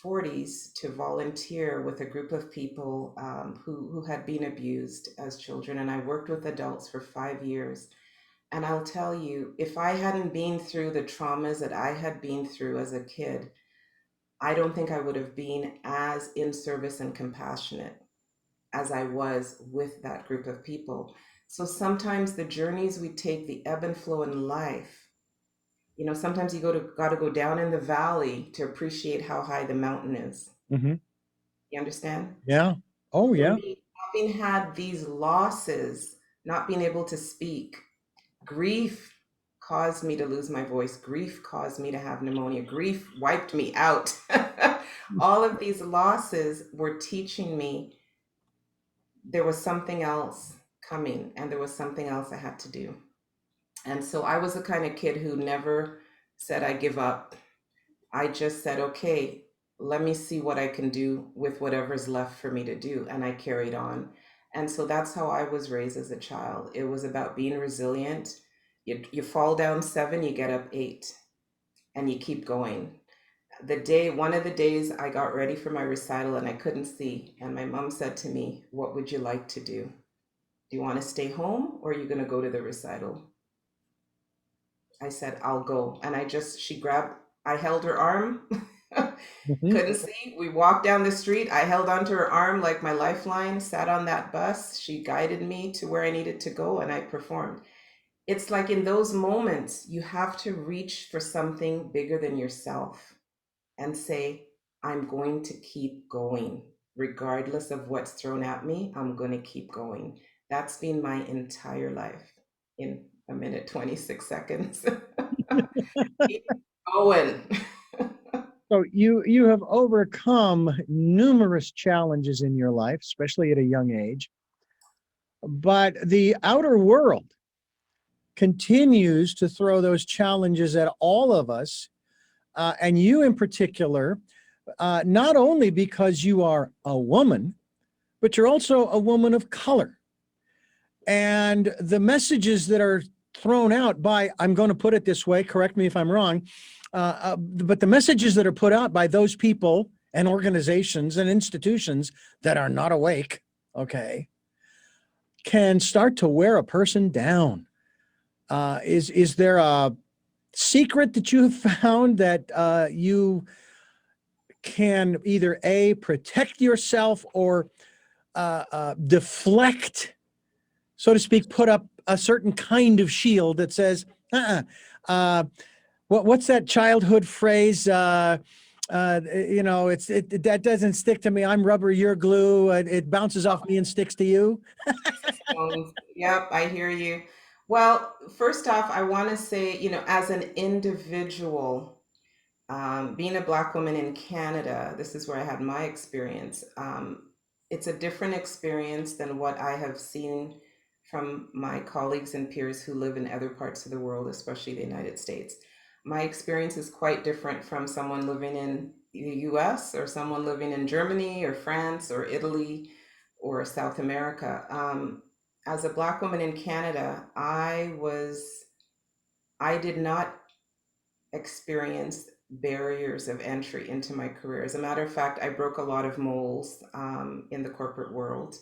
40s to volunteer with a group of people who had been abused as children, and I worked with adults for 5 years. And I'll tell you, if I hadn't been through the traumas that I had been through as a kid, I don't think I would have been as in service and compassionate as I was with that group of people. So sometimes the journeys we take, the ebb and flow in life, you know, sometimes you got to go down in the valley to appreciate how high the mountain is. Hmm. You understand? Yeah. Oh, For yeah. me, having had these losses, not being able to speak, grief caused me to lose my voice. Grief caused me to have pneumonia. Grief wiped me out. All of these losses were teaching me there was something else coming and there was something else I had to do. And so I was the kind of kid who never said I give up. I just said, okay, let me see what I can do with whatever's left for me to do. And I carried on. And so that's how I was raised as a child. It was about being resilient. You fall down 7, you get up 8, and you keep going. One of the days I got ready for my recital and I couldn't see. And my mom said to me, what would you like to do? Do you want to stay home or are you going to go to the recital? I said, I'll go. And I held her arm. Hmm. Couldn't see. We walked down the street. I held onto her arm like my lifeline, sat on that bus. She guided me to where I needed to go and I performed. It's like in those moments, you have to reach for something bigger than yourself and say, I'm going to keep going. Regardless of what's thrown at me, I'm going to keep going. That's been my entire life in a minute, 26 seconds. Keep going. So you have overcome numerous challenges in your life, especially at a young age. But the outer world continues to throw those challenges at all of us, and you in particular, not only because you are a woman, but you're also a woman of color. And the messages that are thrown out by, I'm going to put it this way, correct me if I'm wrong, but the messages that are put out by those people and organizations and institutions that are not awake, okay, can start to wear a person down. Is there a secret that you have found that you can either protect yourself or deflect, so to speak, put up a certain kind of shield that says, uh-uh, what's that childhood phrase? That doesn't stick to me. I'm rubber, you're glue. It bounces off me and sticks to you. Sticks and stones. Yep, I hear you. Well, first off, I want to say, as an individual, being a Black woman in Canada, this is where I had my experience. It's a different experience than what I have seen from my colleagues and peers who live in other parts of the world, especially the United States. My experience is quite different from someone living in the US or someone living in Germany or France or Italy or South America. As a Black woman in Canada, I did not experienced barriers of entry into my career. As a matter of fact, I broke a lot of molds in the corporate world.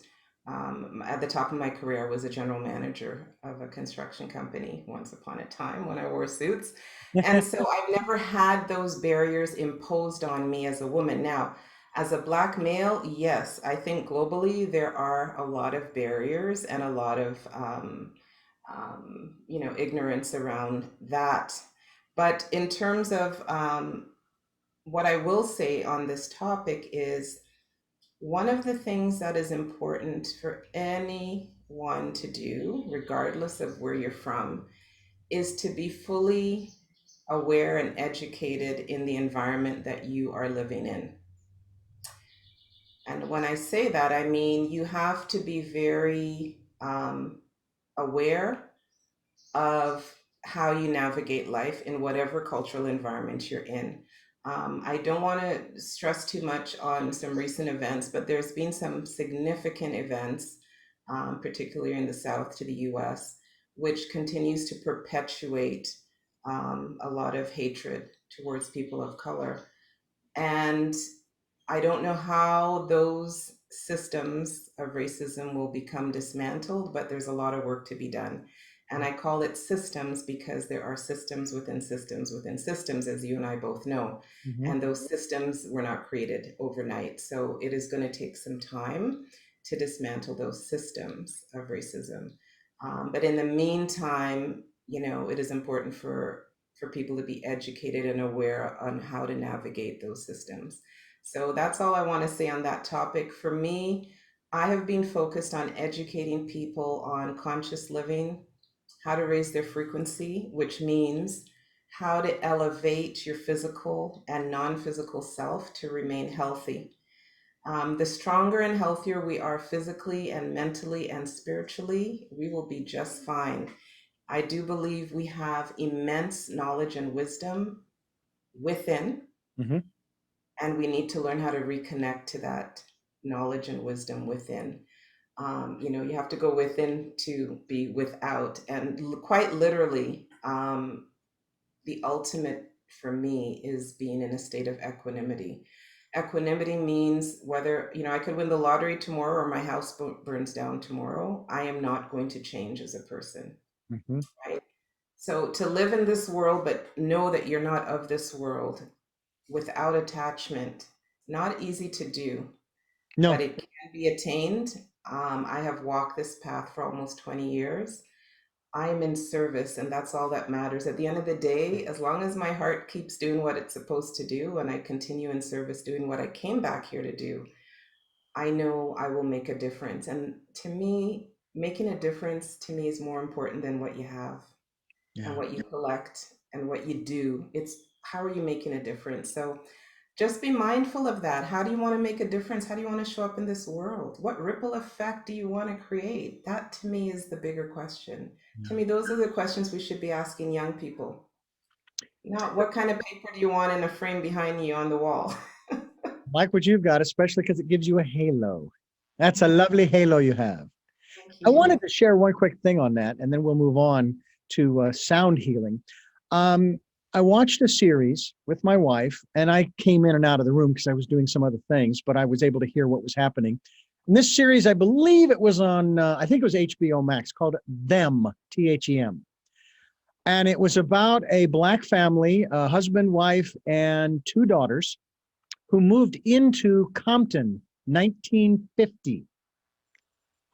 At the top of my career, I was a general manager of a construction company once upon a time when I wore suits. And so I've never had those barriers imposed on me as a woman. Now, as a Black male, yes, I think globally there are a lot of barriers and a lot of ignorance around that. But in terms of what I will say on this topic is one of the things that is important for anyone to do, regardless of where you're from, is to be fully aware and educated in the environment that you are living in. And when I say that, I mean you have to be very aware of how you navigate life in whatever cultural environment you're in. I don't want to stress too much on some recent events, but there's been some significant events, particularly in the South to the US, which continues to perpetuate a lot of hatred towards people of color. And I don't know how those systems of racism will become dismantled, but there's a lot of work to be done. And I call it systems because there are systems within systems within systems, as you and I both know. Mhm. And those systems were not created overnight. So it is going to take some time to dismantle those systems of racism. But in the meantime, it is important for people to be educated and aware on how to navigate those systems. So that's all I want to say on that topic. For me, I have been focused on educating people on conscious living, how to raise their frequency, which means how to elevate your physical and non physical self to remain healthy. The stronger and healthier we are physically and mentally and spiritually, we will be just fine. I do believe we have immense knowledge and wisdom within, Mhm. and we need to learn how to reconnect to that knowledge and wisdom within. You have to go within to be without, and quite literally, the ultimate for me is being in a state of equanimity. Equanimity means whether, I could win the lottery tomorrow or my house burns down tomorrow, I am not going to change as a person, Mhm. right? So to live in this world, but know that you're not of this world without attachment, not easy to do, but No. it can be attained. I have walked this path for almost 20 years. I'm in service, and that's all that matters. At the end of the day, as long as my heart keeps doing what it's supposed to do, and I continue in service doing what I came back here to do, I know I will make a difference. And to me, making a difference to me is more important than what you have and Yeah. what you collect and what you do. It's how are you making a difference? So just be mindful of that. How do you want to make a difference? How do you want to show up in this world? What ripple effect do you want to create? That to me is the bigger question. To Yeah. me, those are the questions we should be asking young people. Not what kind of paper do you want in a frame behind you on the wall? Like what you've got, especially because it gives you a halo. That's a Yeah, lovely halo you have. thank I you. wanted to share one quick thing on that, and then we'll move on to sound healing. Um, I watched a series with my wife, and I came in and out of the room because I was doing some other things, but I was able to hear what was happening. In this series, I believe it was on, I think it was HBO Max, called Them, Them. And it was about a Black family, a husband, wife, and two daughters who moved into Compton, 1950.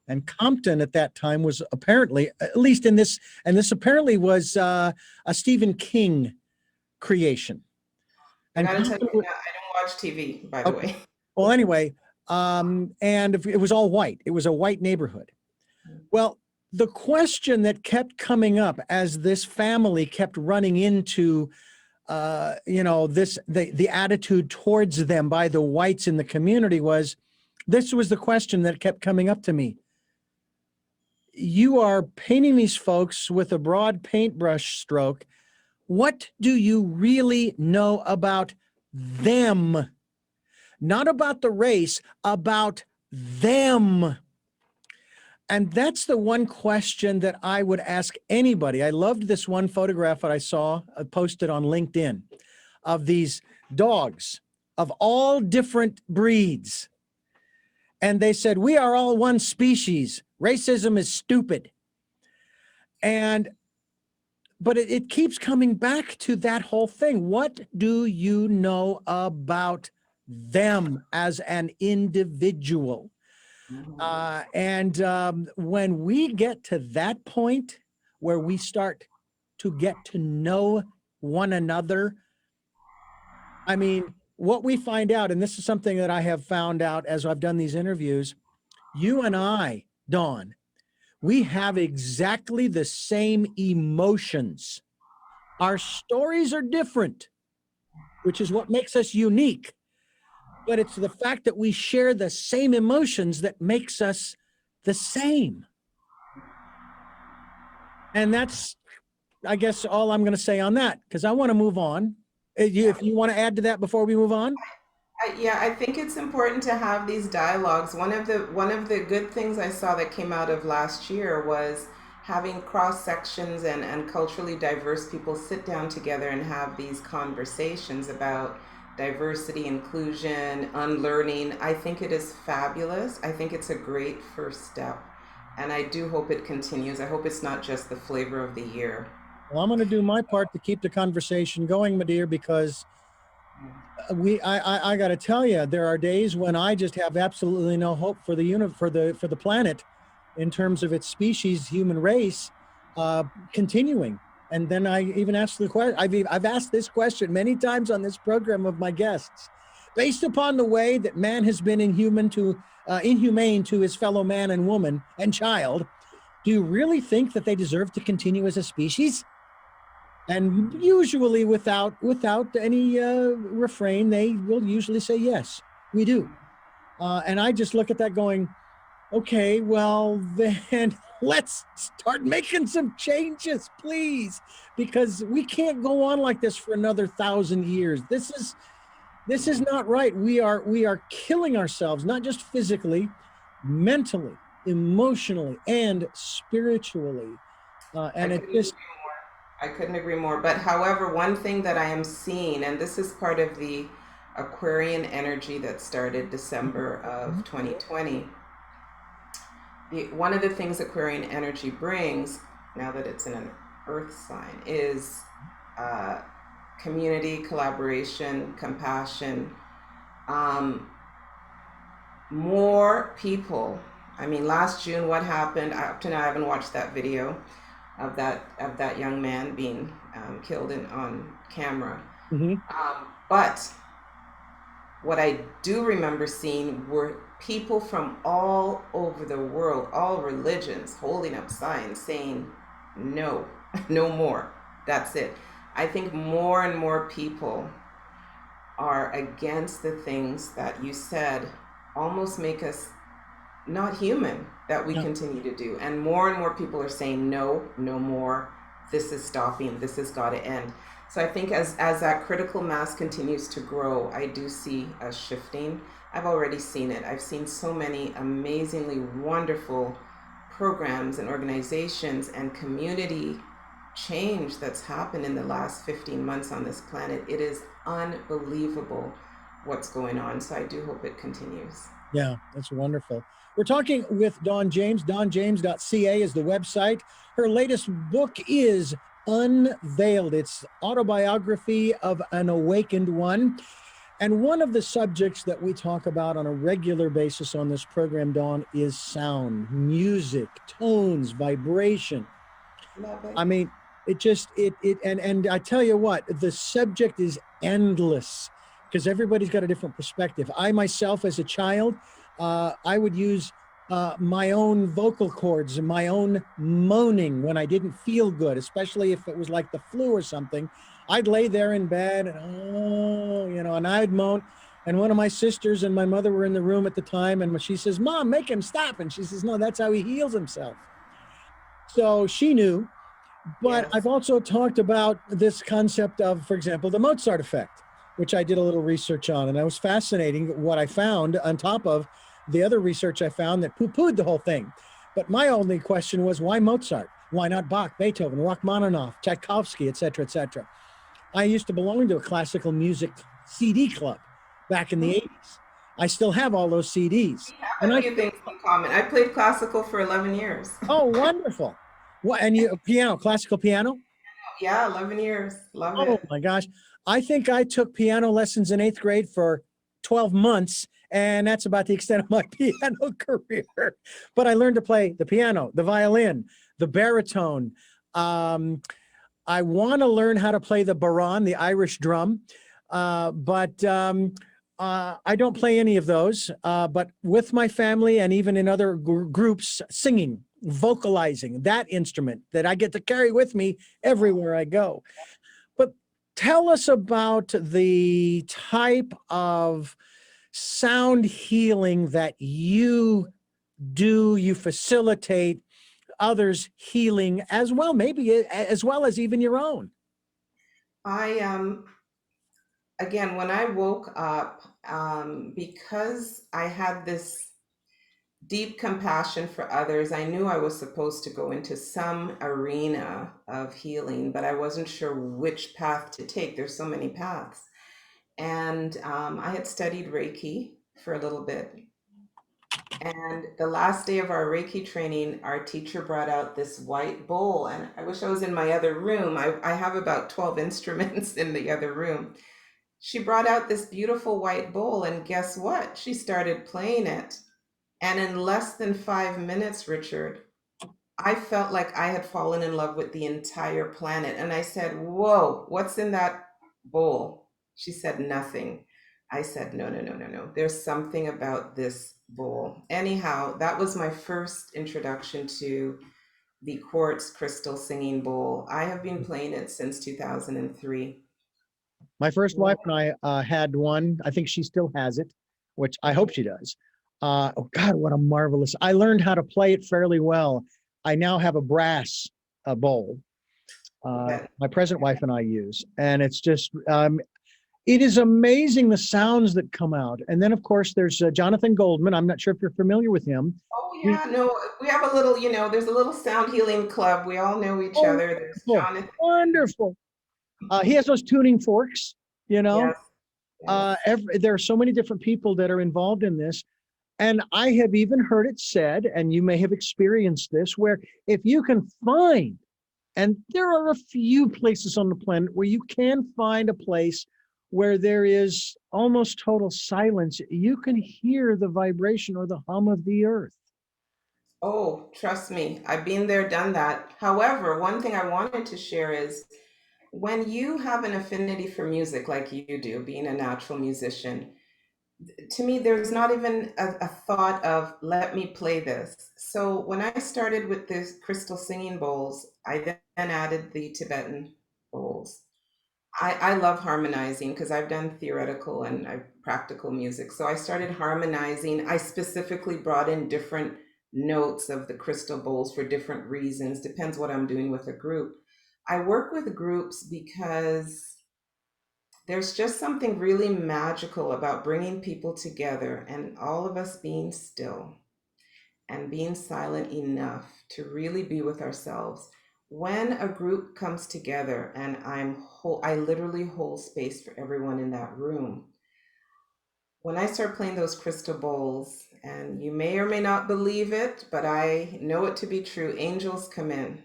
And Compton at that time was apparently, at least in this, and this apparently was a Stephen King creation. I And got to tell you Compton, right now, I watch TV, by the Okay. way. Well, anyway, and it was all white. It was a white neighborhood. Well, the question that kept coming up as this family kept running into, the attitude towards them by the whites in the community was, this was the question that kept coming up to me. You are painting these folks with a broad paintbrush stroke. What do you really know about them? Not about the race, about them. And that's the one question that I would ask anybody. I loved this one photograph that I saw posted on LinkedIn of these dogs of all different breeds. And they said, we are all one species. Racism is stupid. But it keeps coming back to that whole thing. What do you know about them as an individual? When we get to that point where we start to get to know one another, I mean, what we find out, and this is something that I have found out as I've done these interviews, you and I, Dawn, we have exactly the same emotions. Our stories are different, which is what makes us unique. But it's the fact that we share the same emotions that makes us the same. And that's, I guess, all I'm going to say on that, because I want to move on. If you want to add to that before we move on. Yeah, I think it's important to have these dialogues. One of the good things I saw that came out of last year was having cross sections and culturally diverse people sit down together and have these conversations about diversity, inclusion, unlearning. I think it is fabulous. I think it's a great first step. And I do hope it continues. I hope it's not just the flavor of the year. Well, I'm going to do my part to keep the conversation going, my dear, because I got to tell you, there are days when I just have absolutely no hope for the unit for the planet in terms of its species, human race, continuing. And then I even asked the question. I've asked this question many times on this program of my guests, based upon the way that man has been inhumane to his fellow man and woman and child. Do you really think that they deserve to continue as a species? And usually without any refrain, they will usually say, yes, we do. And I just look at that going, okay, well, then let's start making some changes, please, because we can't go on like this for another 1,000 years. This is not right. We are killing ourselves, not just physically, mentally, emotionally, and spiritually. I And it couldn't just, I couldn't agree more. But however, one thing that I am seeing, and this is part of the Aquarian energy that started December of 2020, one of the things Aquarian energy brings, now that it's in an earth sign, is uh, community, collaboration, compassion, um, more people. I mean, last June, what happened? Up to now, I haven't watched that video of that young man being killed on camera. mhm. But what I do remember seeing were people from all over the world, all religions, holding up signs saying, no, no more. That's it. I think more and more people are against the things that you said almost make us not human that we Yeah. continue to do. And more people are saying, no, no more. This is stopping. This has got to end. So I think as that critical mass continues to grow, I do see us shifting. I've already seen it. I've seen so many amazingly wonderful programs and organizations and community change that's happened in the last 15 months on this planet. It is unbelievable what's going on. So I do hope it continues. Yeah, that's wonderful. We're talking with Dawn James. DawnJames.ca is the website. Her latest book is Unveiled. It's autobiography of an awakened one. And one of the subjects that we talk about on a regular basis on this program, Dawn, is sound, music, tones, vibration. Love it. I mean, it just and I tell you what, the subject is endless. because everybody's got a different perspective. I myself, as a child, I would use my own vocal cords and my own moaning when I didn't feel good, especially if it was like the flu or something. I'd lay there in bed and and I'd moan. And one of my sisters and my mother were in the room at the time, and she says, "Mom, make him stop." And she says, "No, that's how he heals himself." So she knew. But I've Yes. also talked about this concept of, for example, the Mozart effect, which I did a little research on. And it was fascinating what I found on top of the other research I found that poo pooed the whole thing. But my only question was, why Mozart? Why not Bach, Beethoven, Rachmaninoff, Tchaikovsky, et cetera, et cetera? I used to belong to a classical music CD club back in the Hmm. 80s. I still have all those CDs. We have And a I, few things in common. I played classical for 11 years. oh, wonderful. What, and you, piano, classical piano? Yeah, 11 years. Love Oh it. my gosh. I think I took piano lessons in eighth grade for 12 months, and that's about the extent of my piano career. But I learned to play the piano, the violin, the baritone. Um, I want to learn how to play the baron, the Irish drum, but I don't play any of those. But with my family and even in other groups, singing, vocalizing, that instrument that I get to carry with me everywhere I go. But tell us about the type of sound healing that you do, you facilitate others healing as well, maybe as well as even your own. I again, when I woke up, because I had this deep compassion for others, I knew I was supposed to go into some arena of healing, but I wasn't sure which path to take. There's so many paths. And I had studied Reiki for a little bit. And the last day of our Reiki training, our teacher brought out this white bowl. And I wish I was in my other room. I have about 12 instruments in the other room. She brought out this beautiful white bowl, and guess what? She started playing it. And in less than 5 minutes, Richard, I felt like I had fallen in love with the entire planet. And I said, "Whoa, what's in that bowl?" She said, "Nothing." I said, "No, no, no, no, no. There's something about this bowl." Anyhow, that was my first introduction to the quartz crystal singing bowl. I have been playing it since 2003. My first Whoa. wife and I had one. I think she still has it, which I hope she does. Oh God, what a marvelous! I learned how to play it fairly well. I now have a brass bowl. Okay. My present wife and I use, and it's just it is amazing the sounds that come out. And then, of course, there's Jonathan Goldman. I'm not sure if you're familiar with him. Oh He, yeah, no, we have a little, there's a little sound healing club. We all know each oh, other. There's wonderful, Jonathan. wonderful. He has those tuning forks, you know. Yes, yes. There are so many different people that are involved in this. And I have even heard it said, and you may have experienced this, where if you can find, and there are a few places on the planet where you can find a place where there is almost total silence, you can hear the vibration or the hum of the earth. Oh, trust me, I've been there, done that. However, one thing I wanted to share is when you have an affinity for music like you do, being a natural musician, to me, there's not even a thought of let me play this. So when I started with this crystal singing bowls, I then added the Tibetan bowls. I love harmonizing because I've done theoretical and practical music. So I started harmonizing. I specifically brought in different notes of the crystal bowls for different reasons, depends what I'm doing with a group. I work with groups because there's just something really magical about bringing people together and all of us being still and being silent enough to really be with ourselves. When a group comes together and I literally hold space for everyone in that room. When I start playing those crystal bowls, and you may or may not believe it, but I know it to be true, angels come in.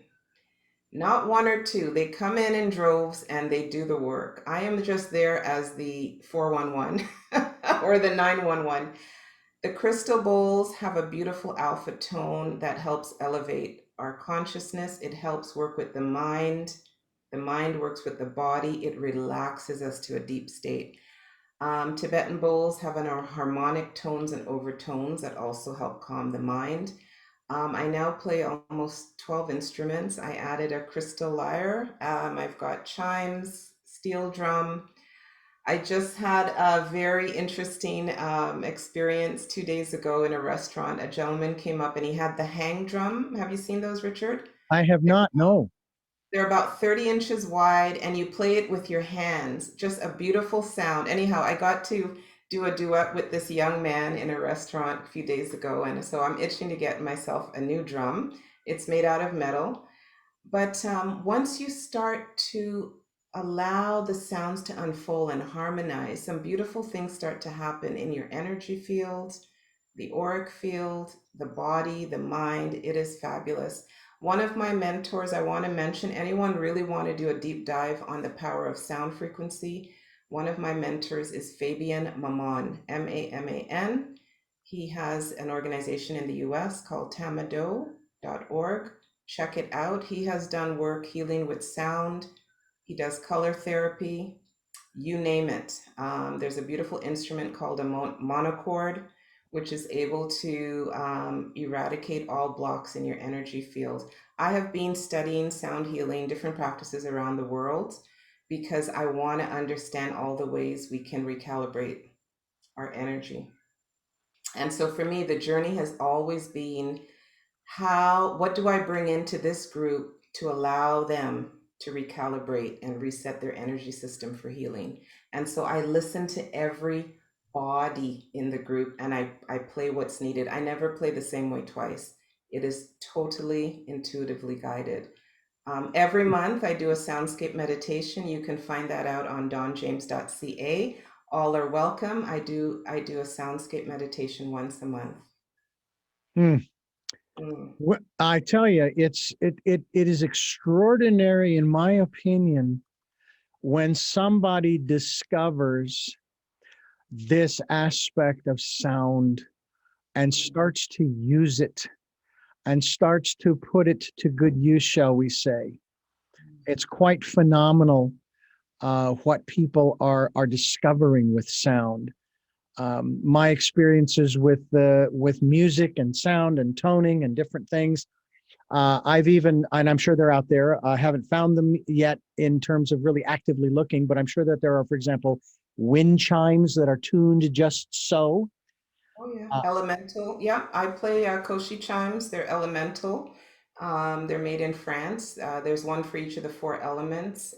Not one or two. They come in droves and they do the work. I am just there as the 411 or the 911. The crystal bowls have a beautiful alpha tone that helps elevate our consciousness. It helps work with the mind. The mind works with the body. It relaxes us to a deep state. Tibetan bowls have an harmonic tones and overtones that also help calm the mind. I now play almost 12 instruments. I added a crystal lyre. I've got chimes, steel drum. I just had a very interesting experience 2 days ago in a restaurant. A gentleman came up and he had the hang drum. Have you seen those, Richard? I have not. No. They're about 30 inches wide, and you play it with your hands. Just a beautiful sound. Anyhow, I got to do a duet with this young man in a restaurant a few days ago, and so I'm itching to get myself a new drum. It's made out of metal. But once you start to allow the sounds to unfold and harmonize, some beautiful things start to happen in your energy fields, the auric field, the body, the mind. It is fabulous. One of my mentors, I want to mention, anyone really want to do a deep dive on the power of sound frequency? One of my mentors is Fabian Maman, Maman. He has an organization in the US called tamado.org. Check it out. He has done work healing with sound. He does color therapy, you name it. There's a beautiful instrument called a monochord, which is able to eradicate all blocks in your energy field. I have been studying sound healing, different practices around the world, because I want to understand all the ways we can recalibrate our energy. And so for me, the journey has always been what do I bring into this group to allow them to recalibrate and reset their energy system for healing? And so I listen to every body in the group and I play what's needed. I never play the same way twice. It is totally intuitively guided. Every month I do a soundscape meditation. You can find that out on donjames.ca. All are welcome. I do a soundscape meditation once a month. Hmm. Mm. I tell you, it is extraordinary, in my opinion, when somebody discovers this aspect of sound and starts to use it and starts to put it to good use, shall we say. It's quite phenomenal what people are discovering with sound. My experiences with music and sound and toning and different things. I've even, and I'm sure they're out there. I haven't found them yet in terms of really actively looking, but I'm sure that there are, for example, wind chimes that are tuned just so. Oh yeah, Uh, elemental. Yeah, I play koshi chimes. They're elemental. They're made in France. There's one for each of the four elements.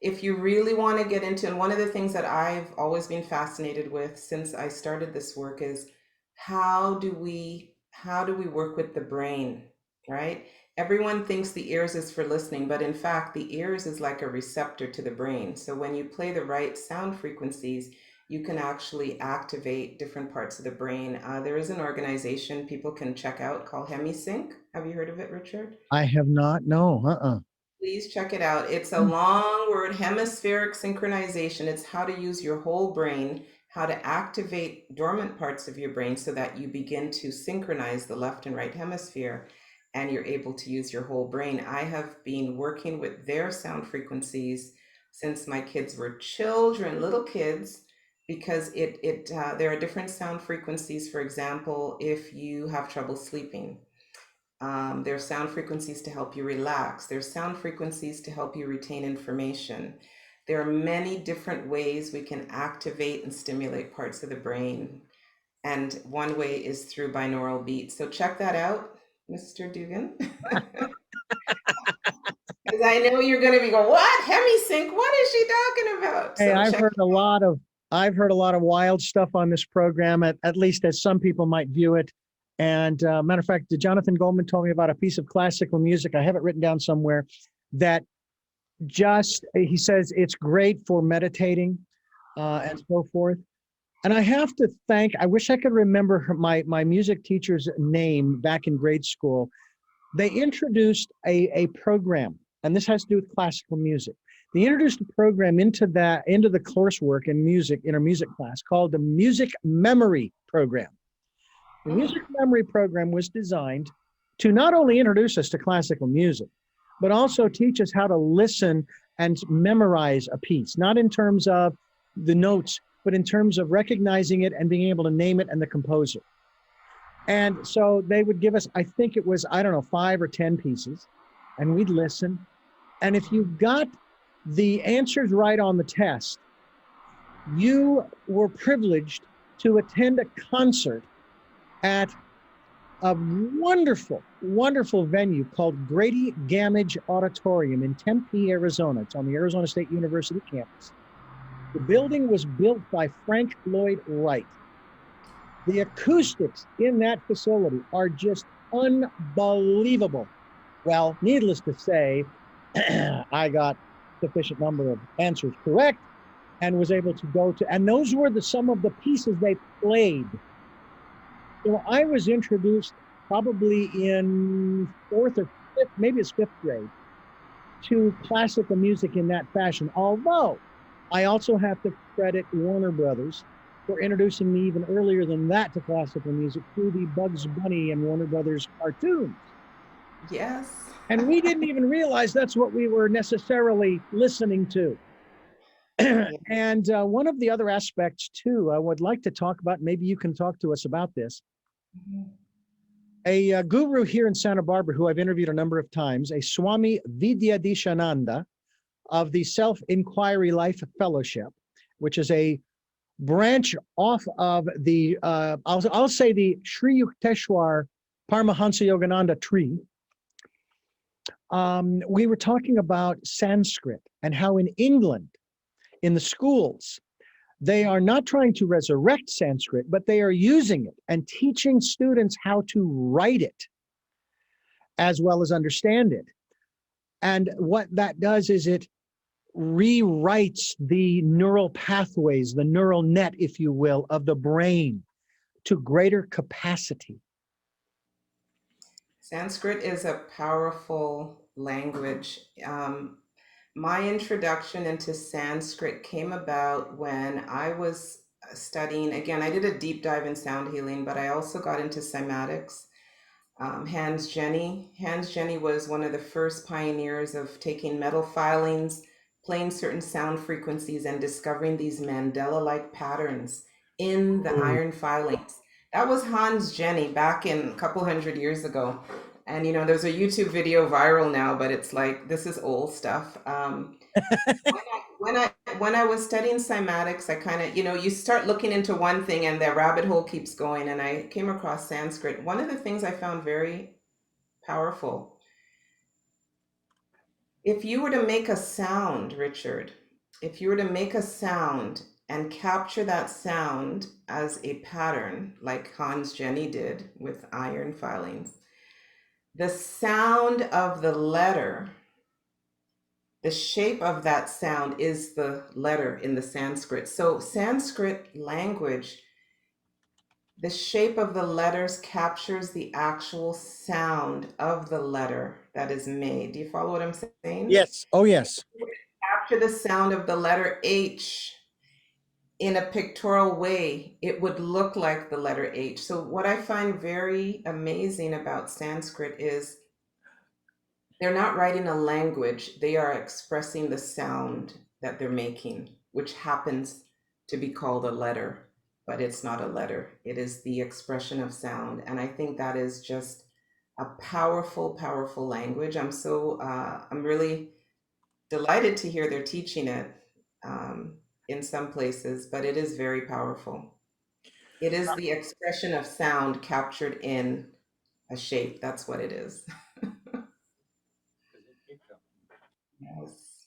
If you really want to get into, and one of the things that I've always been fascinated with since I started this work is how do we work with the brain, right? Everyone thinks the ears is for listening, but in fact, the ears is like a receptor to the brain. So when you play the right sound frequencies, you can actually activate different parts of the brain. There is an organization people can check out called HemiSync. Have you heard of it, Richard? I have not. No. Please check it out. It's a long word, hemispheric synchronization. It's how to use your whole brain, how to activate dormant parts of your brain so that you begin to synchronize the left and right hemisphere and you're able to use your whole brain. I have been working with their sound frequencies since my kids were children, little kids, because there are different sound frequencies. For example, if you have trouble sleeping, there are sound frequencies to help you relax. There's sound frequencies to help you retain information. There are many different ways we can activate and stimulate parts of the brain. And one way is through binaural beats. So check that out, Mr. Dugan. Because I know you're going to be going, what? Hemisync? What is she talking about? Hey, So check. I've heard a lot of wild stuff on this program, at least as some people might view it. And matter of fact, Jonathan Goldman told me about a piece of classical music. I have it written down somewhere that he says it's great for meditating and so forth. And I have to I wish I could remember my music teacher's name back in grade school. They introduced a program, and this has to do with classical music. They introduced a program into the coursework in our music class called the Music Memory Program. The Mm, Music Memory Program was designed to not only introduce us to classical music, but also teach us how to listen and memorize a piece, not in terms of the notes, but in terms of recognizing it and being able to name it and the composer. And so they would give us, I think it was, I don't know, 5 or 10 pieces, and we'd listen. And if you got the answers right on the test, you were privileged to attend a concert at a wonderful, wonderful venue called Grady Gamage Auditorium in Tempe, Arizona. It's on the Arizona State University campus. The building was built by Frank Lloyd Wright. The acoustics in that facility are just unbelievable. Well, needless to say, I got sufficient number of answers correct and was able to go to, and those were some of the pieces they played. So I was introduced probably in 4th or 5th, maybe it's 5th grade, to classical music in that fashion. Although I also have to credit Warner Brothers for introducing me even earlier than that to classical music through the Bugs Bunny and Warner Brothers cartoons. Yes. And we didn't even realize that's what we were necessarily listening to. And one of the other aspects too, I would like to talk about, maybe you can talk to us about this. A guru here in Santa Barbara who I've interviewed a number of times, a Swami Vidyadishananda of the Self-Inquiry Life Fellowship, which is a branch off of the, I'll say the Sri Yukteswar Paramahansa Yogananda tree. We were talking about Sanskrit and how in England, in the schools, they are not trying to resurrect Sanskrit, but they are using it and teaching students how to write it as well as understand it. And what that does is it rewrites the neural pathways, the neural net, if you will, of the brain to greater capacity. Sanskrit is a powerful language. My introduction into Sanskrit came about when I was studying. Again, I did a deep dive in sound healing, but I also got into cymatics. Hans Jenny was one of the first pioneers of taking metal filings, playing certain sound frequencies, and discovering these Mandela-like patterns in the iron filings. That was Hans Jenny back in a couple hundred years ago. And there's a YouTube video viral now, but it's like, this is old stuff. When I was studying cymatics, I kind of, you start looking into one thing and the rabbit hole keeps going. And I came across Sanskrit. One of the things I found very powerful, if you were to make a sound, Richard, if you were to make a sound and capture that sound as a pattern, like Hans Jenny did with iron filings, the sound of the letter, the shape of that sound is the letter in the Sanskrit. So Sanskrit language, the shape of the letters captures the actual sound of the letter that is made. Do you follow what I'm saying? Yes. Oh, yes. Capture the sound of the letter H in a pictorial way, it would look like the letter H. So what I find very amazing about Sanskrit is they're not writing a language, they are expressing the sound that they're making, which happens to be called a letter, but it's not a letter. It is the expression of sound. And I think that is just a powerful, powerful language. I'm really delighted to hear they're teaching it in some places, but it is very powerful. It is the expression of sound captured in a shape. That's what it is. Yes.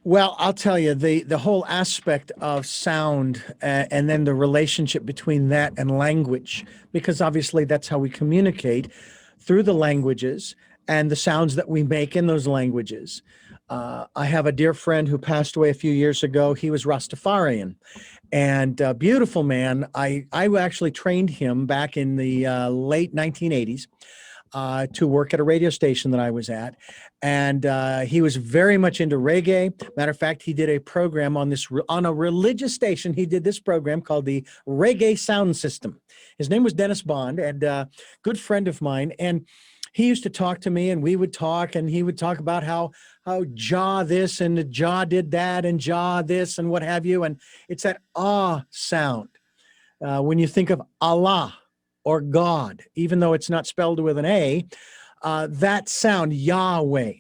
Well, I'll tell you, the whole aspect of sound and then the relationship between that and language, because obviously that's how we communicate through the languages and the sounds that we make in those languages. I have a dear friend who passed away a few years ago. He was Rastafarian and a beautiful man. I actually trained him back in the late 1980s. To work at a radio station that I was at. And he was very much into reggae. Matter of fact, he did a program on on a religious station. He did this program called the Reggae Sound System. His name was Dennis Bond, and a good friend of mine. And he used to talk to me and we would talk, and he would talk about how jaw this and the jaw did that and jaw this and what have you. And it's that ah sound. When you think of Allah or God, even though it's not spelled with an A, that sound, Yahweh.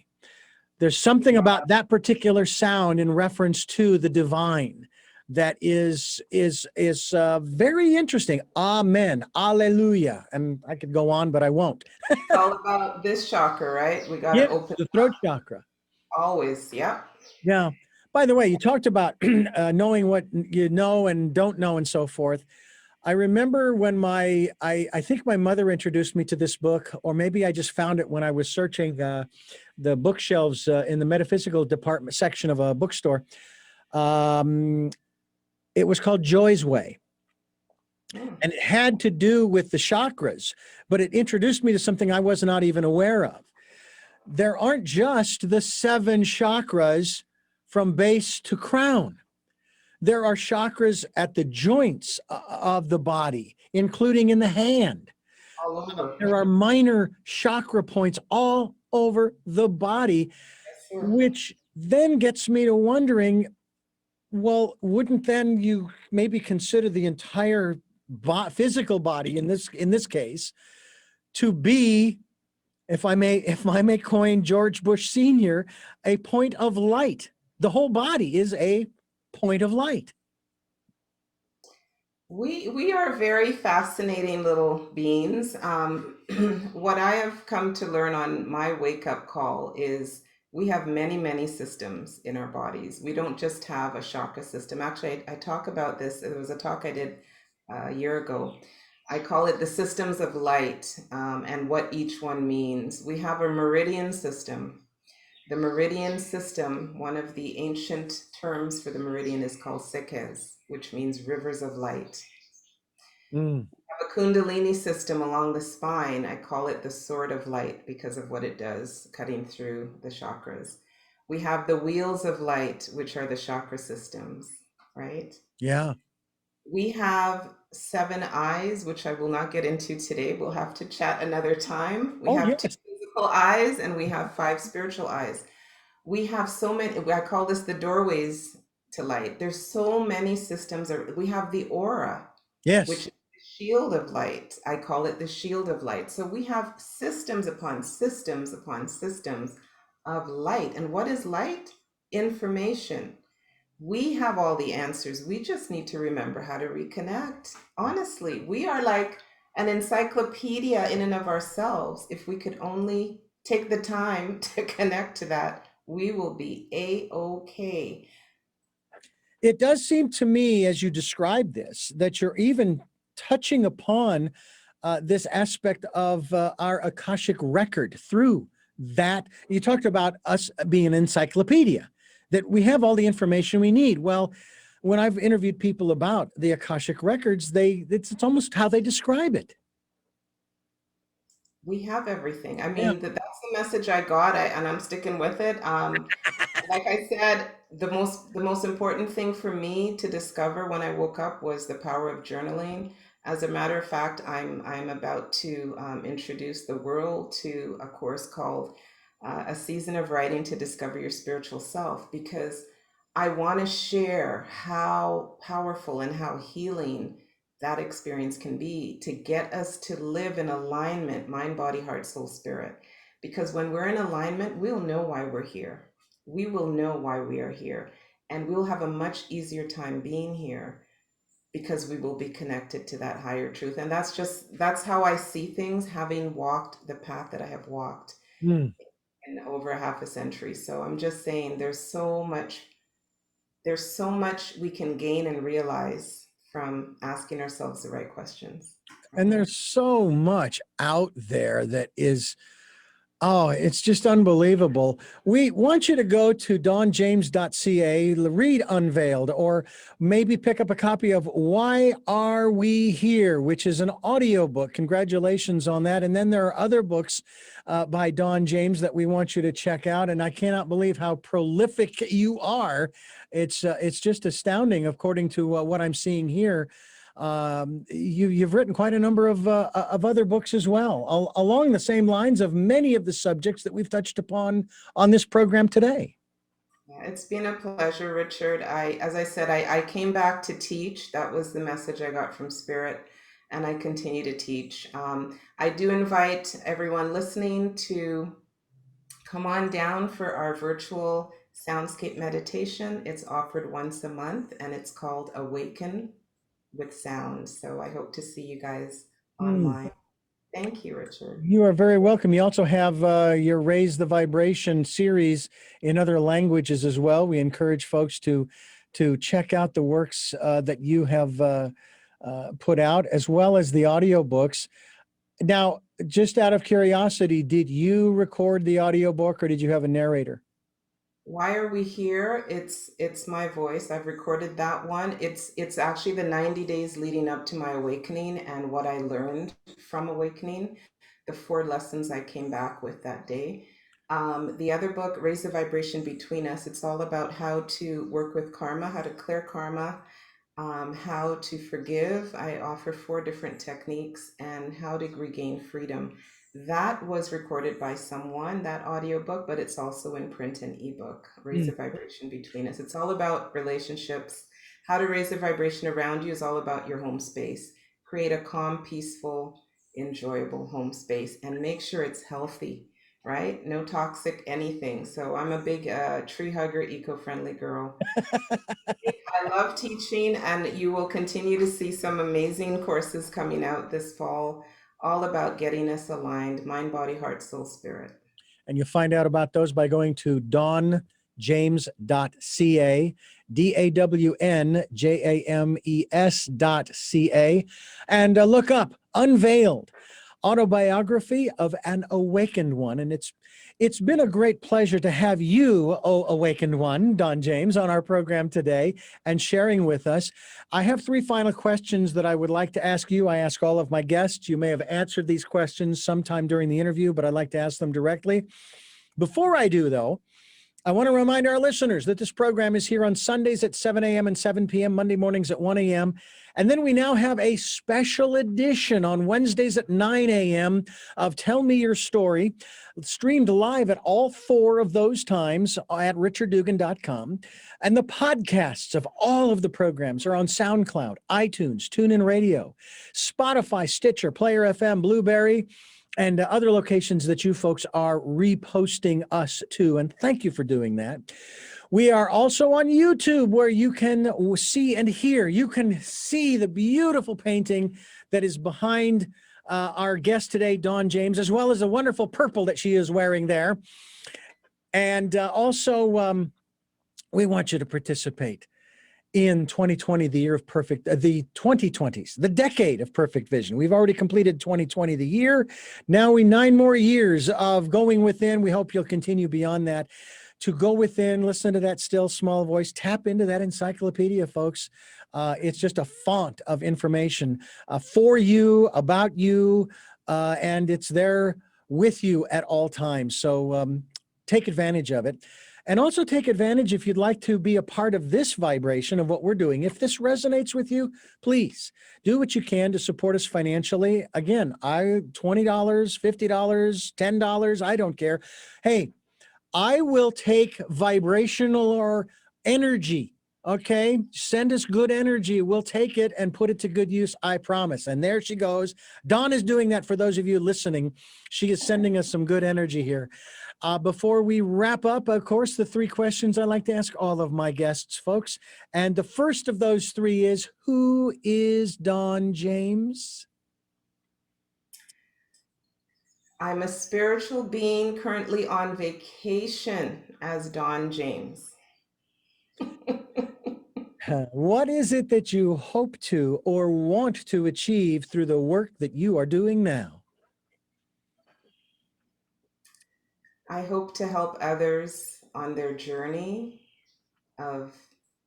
There's something about that particular sound in reference to the divine that is very interesting. Amen, Alleluia, and I could go on, but I won't. It's all about this chakra, right? We got to Yes, open the throat chakra. always. Yep. Yeah. By the way, you talked about knowing what you know and don't know and so forth. I remember when I think my mother introduced me to this book, or maybe I just found it when I was searching the bookshelves in the metaphysical department section of a bookstore. Um, it was called Joy's Way, Hmm. and it had to do with the chakras, but it introduced me to something I was not even aware of. There aren't just the 7 chakras from base to crown. There are chakras at the joints of the body, including in the hand. All over. There are minor chakra points all over the body, Yes, sir. which then gets me to wondering, well, wouldn't then you maybe consider the entire physical body in this case to be, if I may coin George Bush Sr., a point of light? The whole body is a point of light. We are very fascinating little beings. What I have come to learn on my wake up call is we have many, many systems in our bodies. We don't just have a chakra system. Actually, I talk about this. There was a talk I did a year ago. I call it the systems of light, and what each one means. We have a meridian system. The meridian system, one of the ancient terms for the meridian is called sekes, which means rivers of light. Mm, Have a kundalini system along the spine. I call it the sword of light because of what it does, cutting through the chakras. We have the wheels of light, which are the chakra systems, right? yeah. We have 7 eyes, which I will not get into today. We'll have to chat another time. We Oh, have 2 yes. physical eyes and we have 5 spiritual eyes. We have so many, I call this the doorways to light. There's so many systems. We have the aura, which Yes. is the shield of light. I call it the shield of light. So we have systems upon systems upon systems of light. And what is light? Information. We have all the answers. We just need to remember how to reconnect. Honestly, we are like an encyclopedia in and of ourselves. If we could only take the time to connect to that, we will be a-okay. It does seem to me, as you describe this, that you're even touching upon this aspect of our Akashic record through that. You talked about us being an encyclopedia, that we have all the information we need. Well, when I've interviewed people about the Akashic records, it's almost how they describe it. We have everything. I Yeah. mean, that's the message I got, and I'm sticking with it. Like I said, the most important thing for me to discover when I woke up was the power of journaling. As a matter of fact, I'm about to introduce the world to a course called A Season of Writing to Discover Your Spiritual Self, because I want to share how powerful and how healing that experience can be to get us to live in alignment, mind, body, heart, soul, spirit. Because when we're in alignment, we'll know why we're here. We will know why we are here. And we'll have a much easier time being here because we will be connected to that higher truth. And that's how I see things, having walked the path that I have walked Mm. in over a half a century. So I'm just saying there's so much we can gain and realize from asking ourselves the right questions, And right? there's so much out there that is, oh, it's just unbelievable. We want you to go to donjames.ca, read Unveiled, or maybe pick up a copy of Why Are We Here, which is an audiobook. Congratulations on that. And then there are other books by Don James that we want you to check out. And I cannot believe how prolific you are. It's just astounding, according to what I'm seeing here You've written quite a number of other books as well, along the same lines of many of the subjects that we've touched upon on this program today. Yeah, it's been a pleasure, Richard. As I said, I came back to teach. That was the message I got from Spirit, and I continue to teach. I do invite everyone listening to come on down for our virtual soundscape meditation. It's offered once a month, and it's called Awaken with Sound. So I hope to see you guys Hmm. online. Thank you, Richard. You are very welcome. You also have your Raise the Vibration series in other languages as well. We encourage folks to check out the works that you have put out, as well as the audiobooks. Now, just out of curiosity, did you record the audiobook or did you have a narrator? Why are we here? It's my voice. I've recorded that one. It's actually the 90 days leading up to my awakening and what I learned from awakening, the four lessons I came back with that day. The other book, Raise the Vibration Between Us, it's all about how to work with karma, how to clear karma, how to forgive. I offer four different techniques and how to regain freedom. That was recorded by someone, that audiobook, but it's also in print and ebook. Raise Hmm. the vibration between us. It's all about relationships. How to raise the vibration around you is all about your home space. Create a calm, peaceful, enjoyable home space and make sure it's healthy, right? No toxic anything. So I'm a big tree hugger, eco-friendly girl. I love teaching, and you will continue to see some amazing courses coming out this fall, all about getting us aligned mind, body, heart, soul, spirit. And you'll find out about those by going to dawnjames.ca, DAWNJAMES.ca, and look up Unveiled, autobiography of an awakened one. And it's been a great pleasure to have you, oh awakened one, Don James, on our program today and sharing with us. I have three final questions that I would like to ask you. I ask all of my guests. You may have answered these questions sometime during the interview, but I'd like to ask them directly. Before I do, though, I want to remind our listeners that this program is here on Sundays at 7 a.m. and 7 p.m., Monday mornings at 1 a.m. And then we now have a special edition on Wednesdays at 9 a.m. of Tell Me Your Story, streamed live at all four of those times at richarddugan.com. And the podcasts of all of the programs are on SoundCloud, iTunes, TuneIn Radio, Spotify, Stitcher, Player FM, Blueberry, and other locations that you folks are reposting us to. And thank you for doing that. We are also on YouTube where you can see and hear. You can see the beautiful painting that is behind our guest today, Dawn James, as well as the wonderful purple that she is wearing there. And also, we want you to participate in 2020, the year of perfect, the 2020s, the decade of perfect vision. We've already completed 2020, the year. Now 9 more years of going within. We hope you'll continue beyond that to go within, listen to that still small voice, tap into that encyclopedia, folks. It's just a font of information for you, about you, and it's there with you at all times. So take advantage of it. And also take advantage if you'd like to be a part of this vibration of what we're doing. If this resonates with you, please do what you can to support us financially. Again, $20, $50, $10, I don't care. Hey, I will take vibrational or energy. Okay, send us good energy. We'll take it and put it to good use. I promise. And there she goes. Dawn is doing that for those of you listening. She is sending us some good energy here. Before we wrap up, of course, the three questions I like to ask all of my guests, folks. And the first of those three is, who is Dawn James? I'm a spiritual being currently on vacation as Don James. What is it that you hope to or want to achieve through the work that you are doing now? I hope to help others on their journey of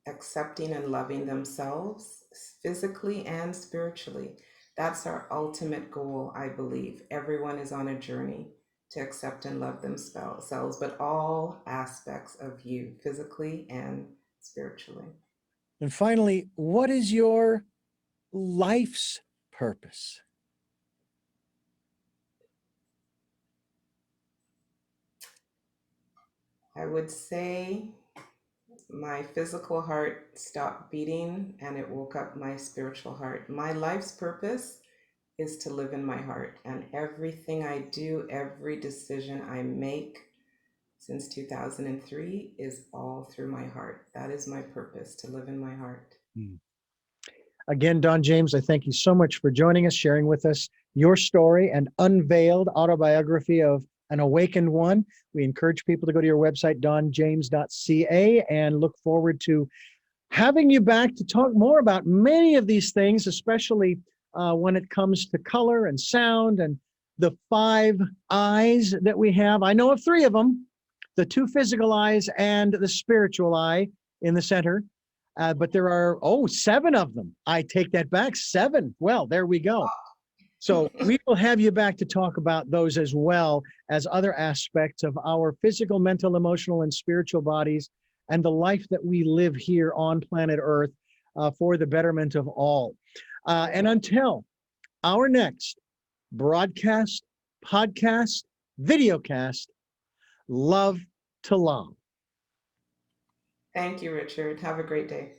accepting and loving themselves physically and spiritually. That's our ultimate goal, I believe. Everyone is on a journey to accept and love themselves, but all aspects of you, physically and spiritually. And finally, what is your life's purpose? I would say my physical heart stopped beating and it woke up my spiritual heart. My life's purpose is to live in my heart, and everything I do, every decision I make since 2003 is all through my heart. That is my purpose, to live in my heart. Again, Don James, I thank you so much for joining us, sharing with us your story and unveiled autobiography of an awakened one. We encourage people to go to your website, donjames.ca, and look forward to having you back to talk more about many of these things, especially when it comes to color and sound and the 5 eyes that we have. I know of 3 of them, the 2 physical eyes and the spiritual eye in the center. But there are, 7 of them. I take that back, 7. Well, there we go. So we will have you back to talk about those as well as other aspects of our physical, mental, emotional, and spiritual bodies and the life that we live here on planet Earth for the betterment of all. And until our next broadcast, podcast, videocast, love to love. Thank you, Richard. Have a great day.